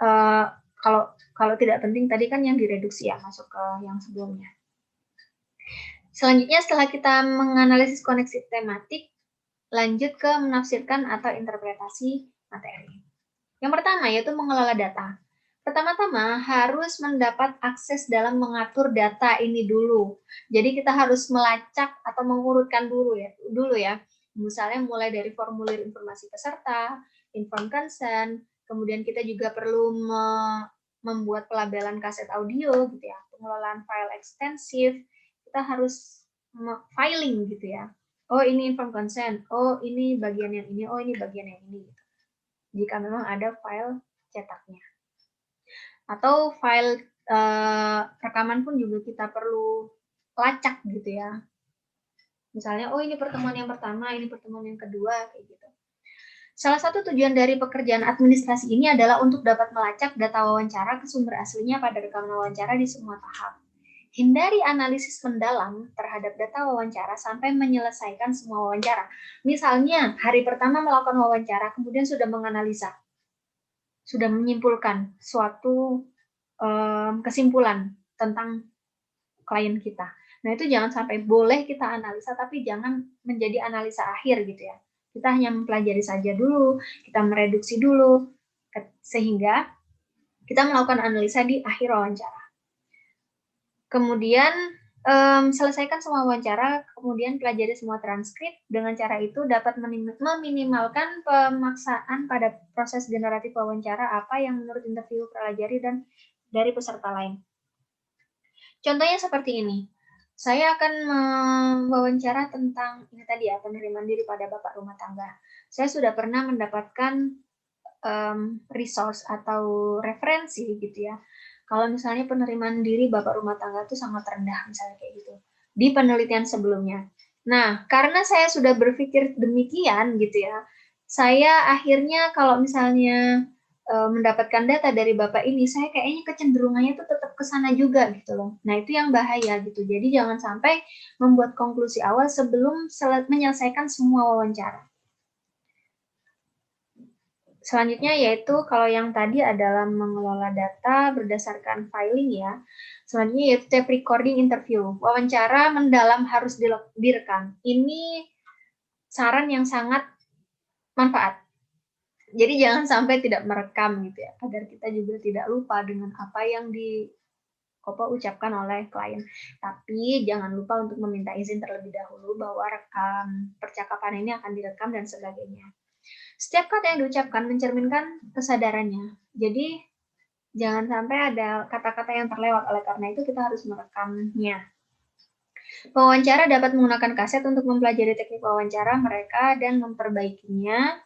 kalau tidak penting tadi kan yang direduksi ya, masuk ke yang sebelumnya. Selanjutnya, setelah kita menganalisis koneksi tematik, lanjut ke menafsirkan atau interpretasi materi. Yang pertama yaitu mengelola data. Pertama-tama harus mendapat akses dalam mengatur data ini dulu. Jadi kita harus melacak atau mengurutkan dulu ya. Misalnya mulai dari formulir informasi peserta, informed consent, kemudian kita juga perlu membuat pelabelan kaset audio gitu ya, pengelolaan file ekstensif, kita harus filing gitu ya. Oh, ini informed consent, oh ini bagian yang ini, oh ini bagian yang ini gitu. Jika memang ada file cetaknya. Atau file rekaman pun juga kita perlu lacak gitu ya. Misalnya, oh ini pertemuan yang pertama, ini pertemuan yang kedua, kayak gitu. Salah satu tujuan dari pekerjaan administrasi ini adalah untuk dapat melacak data wawancara ke sumber aslinya pada rekaman wawancara di semua tahap. Hindari analisis mendalam terhadap data wawancara sampai menyelesaikan semua wawancara. Misalnya, hari pertama melakukan wawancara, kemudian sudah menganalisa, sudah menyimpulkan suatu kesimpulan tentang klien kita. Nah, itu jangan sampai boleh kita analisa, tapi jangan menjadi analisa akhir gitu ya. Kita hanya mempelajari saja dulu, kita mereduksi dulu, sehingga kita melakukan analisa di akhir wawancara. Kemudian selesaikan semua wawancara, kemudian pelajari semua transkrip. Dengan cara itu dapat meminimalkan pemaksaan pada proses generatif wawancara apa yang menurut interview pelajari dan dari peserta lain. Contohnya seperti ini. Saya akan mewawancara tentang ini tadi ya, penerimaan diri pada bapak rumah tangga. Saya sudah pernah mendapatkan resource atau referensi gitu ya. Kalau misalnya penerimaan diri bapak rumah tangga itu sangat rendah, misalnya kayak gitu, di penelitian sebelumnya. Nah, karena saya sudah berpikir demikian gitu ya, saya akhirnya kalau misalnya mendapatkan data dari bapak ini, saya kayaknya kecenderungannya tuh tetap ke sana juga gitu loh. Nah, itu yang bahaya gitu. Jadi jangan sampai membuat konklusi awal sebelum menyelesaikan semua wawancara. Selanjutnya yaitu kalau yang tadi adalah mengelola data berdasarkan filing ya. Selanjutnya yaitu tape recording interview. Wawancara mendalam harus direkam. Ini saran yang sangat manfaat. Jadi jangan sampai tidak merekam gitu ya, agar kita juga tidak lupa dengan apa yang ucapkan oleh klien. Tapi jangan lupa untuk meminta izin terlebih dahulu bahwa percakapan ini akan direkam dan sebagainya. Setiap kata yang diucapkan mencerminkan kesadarannya. Jadi, jangan sampai ada kata-kata yang terlewat. Oleh karena itu, kita harus merekamnya. Pewawancara dapat menggunakan kaset untuk mempelajari teknik wawancara mereka dan memperbaikinya.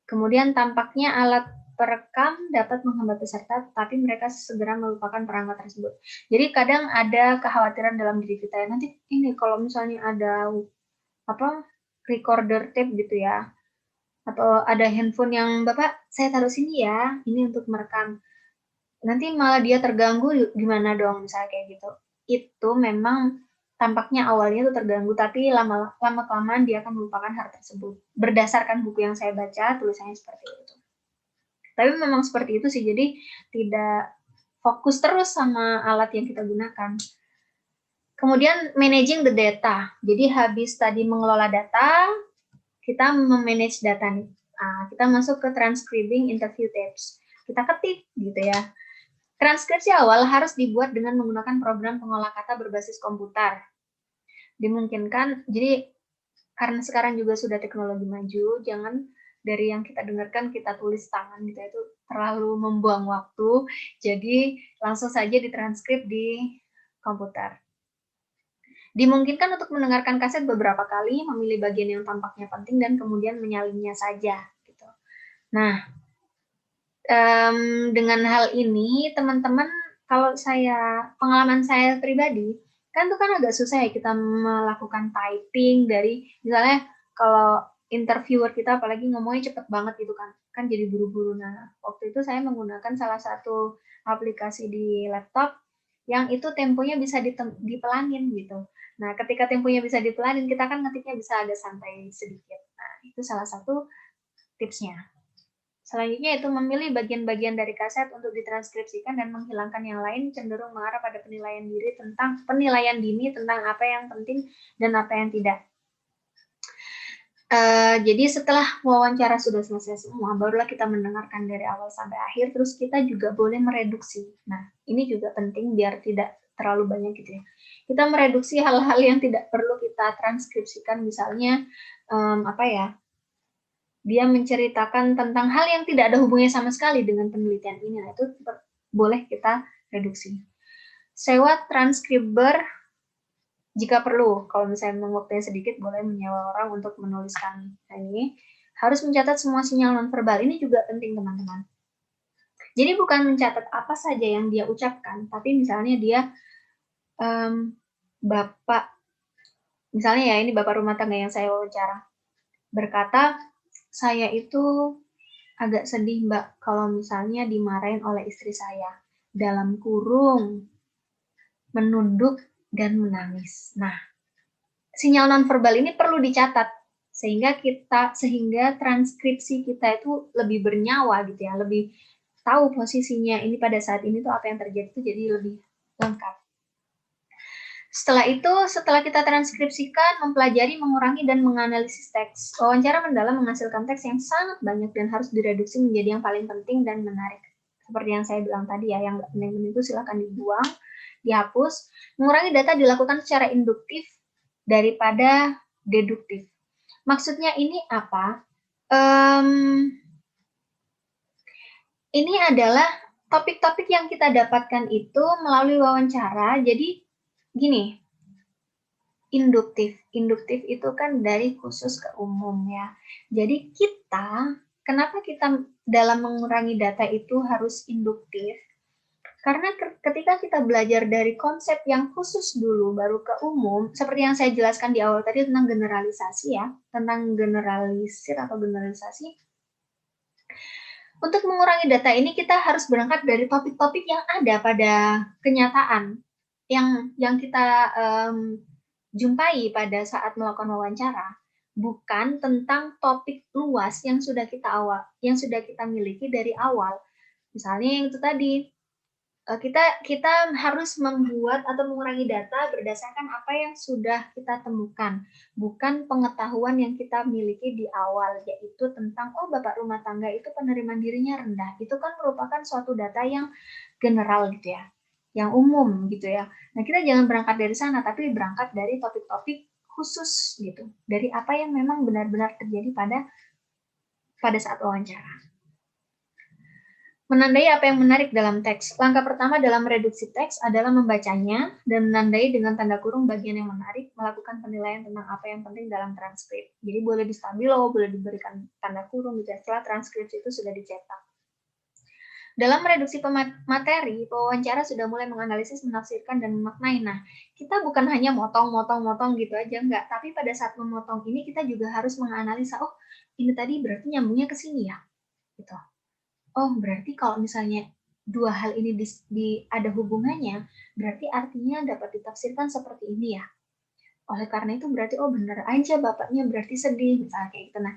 Kemudian, tampaknya alat perekam dapat menghambat peserta, tapi mereka segera melupakan perangkat tersebut. Jadi, kadang ada kekhawatiran dalam diri kita ya. Nanti ini kalau misalnya ada recorder tape gitu ya, atau ada handphone yang Bapak saya taruh sini ya, ini untuk merekam. Nanti malah dia terganggu gimana dong, misalnya kayak gitu. Itu memang tampaknya awalnya itu terganggu, tapi lama-kelamaan dia akan melupakan hal tersebut. Berdasarkan buku yang saya baca, tulisannya seperti itu. Tapi memang seperti itu sih, jadi tidak fokus terus sama alat yang kita gunakan. Kemudian managing the data. Jadi habis tadi mengelola data, kita memanage data nih. Nah, kita masuk ke transcribing interview tapes. Kita ketik gitu ya. Transkripsi awal harus dibuat dengan menggunakan program pengolah kata berbasis komputer. Dimungkinkan, jadi karena sekarang juga sudah teknologi maju, jangan dari yang kita dengarkan kita tulis tangan gitu, itu terlalu membuang waktu. Jadi langsung saja ditranskrip di komputer. Dimungkinkan untuk mendengarkan kaset beberapa kali, memilih bagian yang tampaknya penting, dan kemudian menyalinnya saja. Gitu. Nah, dengan hal ini, teman-teman, kalau pengalaman saya pribadi, Kan itu kan agak susah ya kita melakukan typing dari, misalnya kalau interviewer kita apalagi ngomongnya cepet banget gitu kan jadi buru-buru. Nah, waktu itu saya menggunakan salah satu aplikasi di laptop yang itu temponya bisa dipelanin gitu. Nah, ketika temponya bisa dipelanin, kita kan ngetiknya bisa agak santai sedikit. Nah, itu salah satu tipsnya. Selanjutnya itu memilih bagian-bagian dari kaset untuk ditranskripsikan dan menghilangkan yang lain, cenderung mengarah pada penilaian diri tentang penilaian dini tentang apa yang penting dan apa yang tidak. Jadi setelah wawancara sudah selesai semua, barulah kita mendengarkan dari awal sampai akhir, terus kita juga boleh mereduksi. Nah, ini juga penting biar tidak terlalu banyak gitu ya. Kita mereduksi hal-hal yang tidak perlu kita transkripsikan, misalnya dia menceritakan tentang hal yang tidak ada hubungannya sama sekali dengan penelitian ini. Nah, itu boleh kita reduksi. Sewa transcriber jika perlu. Kalau misalnya waktunya sedikit, boleh menyewa orang untuk menuliskan. Nah, ini harus mencatat semua sinyal nonverbal. Ini juga penting, teman-teman. Jadi bukan mencatat apa saja yang dia ucapkan, tapi misalnya dia Bapak, misalnya ya ini Bapak rumah tangga yang saya wawancara, berkata, saya itu agak sedih, Mbak, kalau misalnya dimarahin oleh istri saya. Dalam kurung, menunduk, dan menangis. Nah, sinyal nonverbal ini perlu dicatat sehingga transkripsi kita itu lebih bernyawa gitu ya, lebih tahu posisinya ini pada saat ini tuh apa yang terjadi itu jadi lebih lengkap. Setelah kita transkripsikan, mempelajari, mengurangi, dan menganalisis teks. Wawancara mendalam menghasilkan teks yang sangat banyak dan harus direduksi menjadi yang paling penting dan menarik. Seperti yang saya bilang tadi ya, yang nggak penting itu silakan dibuang, dihapus. Mengurangi data dilakukan secara induktif daripada deduktif. Maksudnya ini apa? Ini adalah topik-topik yang kita dapatkan itu melalui wawancara. Jadi gini, induktif itu kan dari khusus ke umum ya. Jadi kenapa kita dalam mengurangi data itu harus induktif? Karena ketika kita belajar dari konsep yang khusus dulu baru ke umum, seperti yang saya jelaskan di awal tadi tentang generalisasi ya, tentang generalisir atau generalisasi. Untuk mengurangi data ini kita harus berangkat dari topik-topik yang ada pada kenyataan yang kita jumpai pada saat melakukan wawancara, bukan tentang topik luas yang sudah kita miliki dari awal. Misalnya yang itu tadi, kita harus membuat atau mengurangi data berdasarkan apa yang sudah kita temukan, bukan pengetahuan yang kita miliki di awal, yaitu tentang bapak rumah tangga itu penerimaan dirinya rendah. Itu kan merupakan suatu data yang general gitu ya, yang umum gitu ya. Nah, kita jangan berangkat dari sana, tapi berangkat dari topik-topik khusus gitu, dari apa yang memang benar-benar terjadi pada saat wawancara. Menandai apa yang menarik dalam teks. Langkah pertama dalam mereduksi teks adalah membacanya dan menandai dengan tanda kurung bagian yang menarik, melakukan penilaian tentang apa yang penting dalam transkrip. Jadi boleh distabilo, boleh diberikan tanda kurung gitu setelah transkripsi itu sudah dicetak. Dalam mereduksi materi, pewawancara sudah mulai menganalisis, menafsirkan, dan memaknai. Nah, kita bukan hanya motong gitu aja, enggak. Tapi pada saat memotong ini, kita juga harus menganalisa, ini tadi berarti nyambungnya ke sini ya. Gitu. Berarti kalau misalnya dua hal ini ada hubungannya, berarti artinya dapat ditafsirkan seperti ini ya. Oleh karena itu berarti benar aja bapaknya berarti sedih, misalnya kayak gitu. Nah,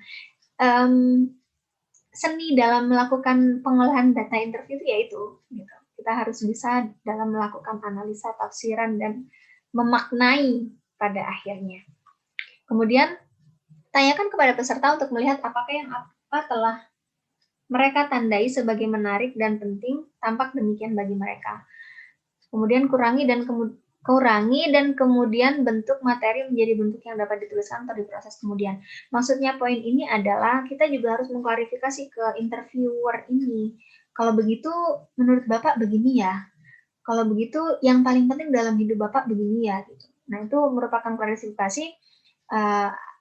seni dalam melakukan pengolahan data interview itu yaitu gitu. Kita harus bisa dalam melakukan analisa, tafsiran, dan memaknai pada akhirnya. Kemudian, tanyakan kepada peserta untuk melihat apakah yang telah mereka tandai sebagai menarik dan penting, tampak demikian bagi mereka. Kemudian kurangi dan kemudian bentuk materi menjadi bentuk yang dapat dituliskan atau diproses kemudian. Maksudnya poin ini adalah kita juga harus mengklarifikasi ke interviewer ini. Kalau begitu, menurut Bapak begini ya. Kalau begitu, yang paling penting dalam hidup Bapak begini ya. Gitu. Nah, itu merupakan klarifikasi,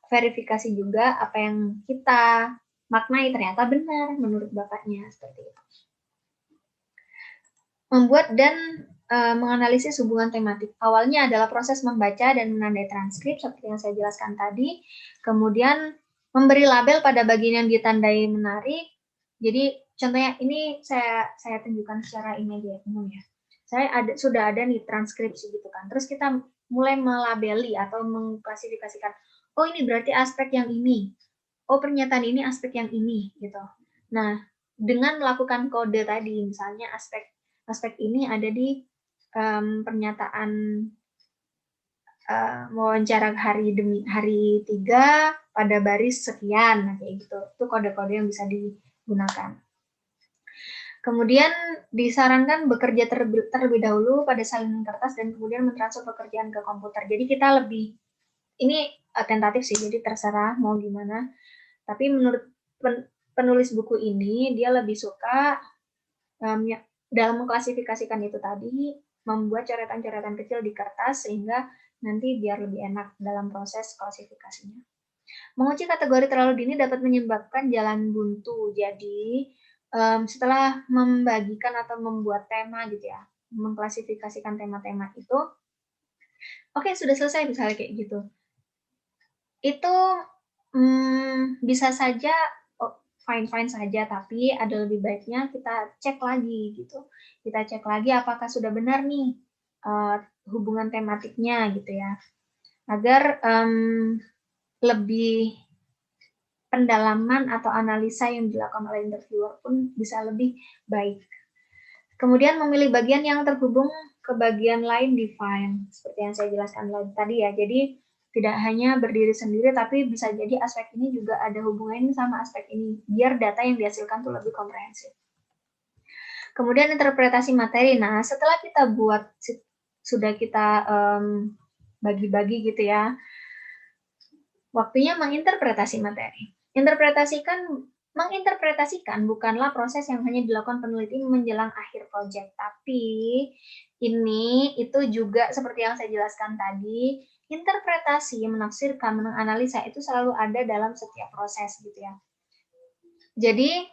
verifikasi juga apa yang kita maknai ternyata benar menurut Bapaknya, seperti itu. Membuat dan menganalisis hubungan tematik. Awalnya adalah proses membaca dan menandai transkrip seperti yang saya jelaskan tadi. Kemudian memberi label pada bagian yang ditandai menarik. Jadi contohnya ini saya tunjukkan secara ini aja umum ya. Sudah ada nih transkripsi gitu kan. Terus kita mulai melabeli atau mengklasifikasikan. Oh ini berarti aspek yang ini. Oh pernyataan ini aspek yang ini gitu. Nah dengan melakukan kode tadi, misalnya aspek ini ada di pernyataan wawancara hari 3 pada baris sekian, kayak gitu. Itu kode-kode yang bisa digunakan. Kemudian disarankan bekerja terlebih dahulu pada salinan kertas dan kemudian mentransfer pekerjaan ke komputer. Jadi kita lebih, ini tentatif sih, jadi terserah mau gimana. Tapi menurut penulis buku ini, dia lebih suka dalam mengklasifikasikan itu tadi, membuat coretan-coretan kecil di kertas sehingga nanti biar lebih enak dalam proses klasifikasinya. Menguji kategori terlalu dini dapat menyebabkan jalan buntu. Jadi setelah membagikan atau membuat tema gitu ya, mengklasifikasikan tema-tema itu, oke, sudah selesai misalnya kayak gitu. Itu bisa saja fine-fine saja, tapi ada lebih baiknya kita cek lagi gitu. Kita cek lagi apakah sudah benar nih hubungan tematiknya gitu ya. Agar lebih pendalaman atau analisa yang dilakukan oleh interviewer pun bisa lebih baik. Kemudian memilih bagian yang terhubung ke bagian lain define, seperti yang saya jelaskan tadi ya. Jadi tidak hanya berdiri sendiri, tapi bisa jadi aspek ini juga ada hubungannya sama aspek ini, biar data yang dihasilkan tuh lebih komprehensif. Kemudian interpretasi materi. Nah, setelah kita buat, sudah kita bagi-bagi gitu ya, waktunya menginterpretasi materi. Menginterpretasikan bukanlah proses yang hanya dilakukan peneliti menjelang akhir proyek, tapi ini itu juga seperti yang saya jelaskan tadi, interpretasi, menafsirkan, menganalisa itu selalu ada dalam setiap proses gitu ya. Jadi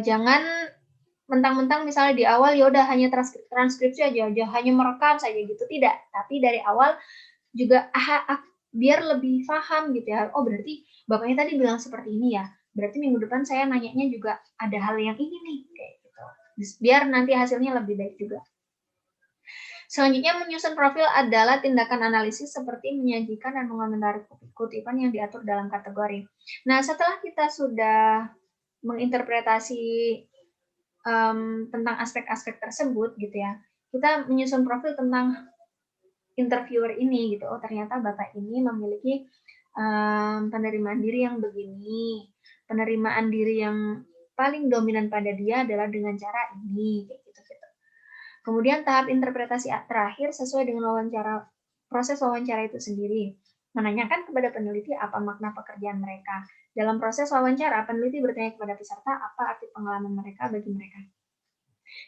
jangan mentang-mentang misalnya di awal ya udah hanya transkripsi aja, hanya merekam saja gitu, tidak. Tapi dari awal juga biar lebih paham gitu ya. Oh berarti bapaknya tadi bilang seperti ini ya. Berarti minggu depan saya nanyanya juga ada hal yang ini nih kayak gitu. Biar nanti hasilnya lebih baik juga. Selanjutnya menyusun profil adalah tindakan analisis seperti menyajikan dan mengomentari kutipan yang diatur dalam kategori. Nah setelah kita sudah menginterpretasi tentang aspek-aspek tersebut gitu ya, kita menyusun profil tentang interviewer ini gitu. Oh ternyata bapak ini memiliki penerimaan diri yang begini, penerimaan diri yang paling dominan pada dia adalah dengan cara ini, kayak gitu. Kemudian tahap interpretasi terakhir sesuai dengan proses wawancara itu sendiri, menanyakan kepada peneliti apa makna pekerjaan mereka. Dalam proses wawancara, peneliti bertanya kepada peserta apa arti pengalaman mereka bagi mereka.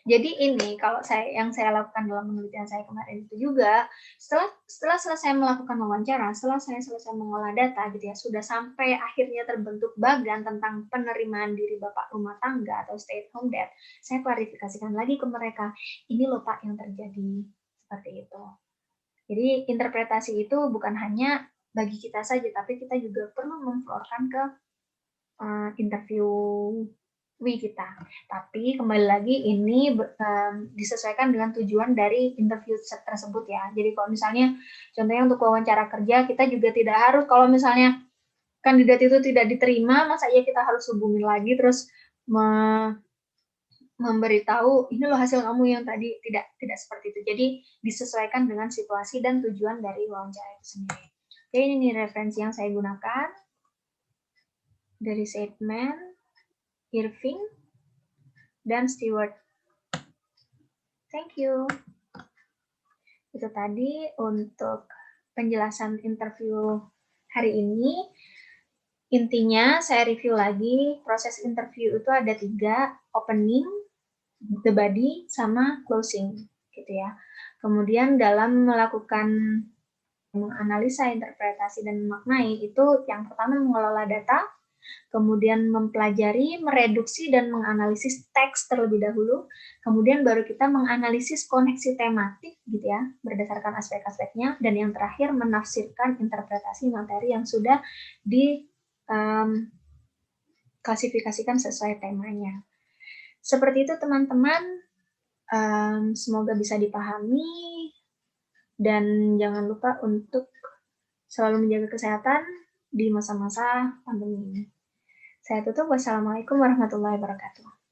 Jadi ini kalau yang saya lakukan dalam penelitian saya kemarin itu juga, setelah selesai melakukan wawancara, setelah saya selesai mengolah data gitu ya, sudah sampai akhirnya terbentuk bagan tentang penerimaan diri bapak rumah tangga atau stay at home dad, saya klarifikasikan lagi ke mereka, ini loh Pak yang terjadi seperti itu. Jadi interpretasi itu bukan hanya bagi kita saja, tapi kita juga perlu memflorkan ke interview kita. Tapi kembali lagi ini disesuaikan dengan tujuan dari interview tersebut ya. Jadi kalau misalnya contohnya untuk wawancara kerja, kita juga tidak harus kalau misalnya kandidat itu tidak diterima, masa iya kita harus hubungin lagi terus memberitahu ini loh hasil kamu yang tadi, tidak seperti itu. Jadi disesuaikan dengan situasi dan tujuan dari wawancara itu sendiri. Oke, ini nih referensi yang saya gunakan dari Seidman, Irving, dan Stewart. Thank you. Itu tadi untuk penjelasan interview hari ini. Intinya saya review lagi, proses interview itu ada 3, opening, the body, sama closing, gitu ya. Kemudian dalam melakukan menganalisa, interpretasi, dan memaknai, itu yang pertama mengelola data, kemudian mempelajari, mereduksi, dan menganalisis teks terlebih dahulu, kemudian baru kita menganalisis koneksi tematik gitu ya, berdasarkan aspek-aspeknya, dan yang terakhir menafsirkan interpretasi materi yang sudah diklasifikasikan sesuai temanya. Seperti itu teman-teman, semoga bisa dipahami, dan jangan lupa untuk selalu menjaga kesehatan di masa-masa pandemi ini. Saya tutup. Wassalamualaikum warahmatullahi wabarakatuh.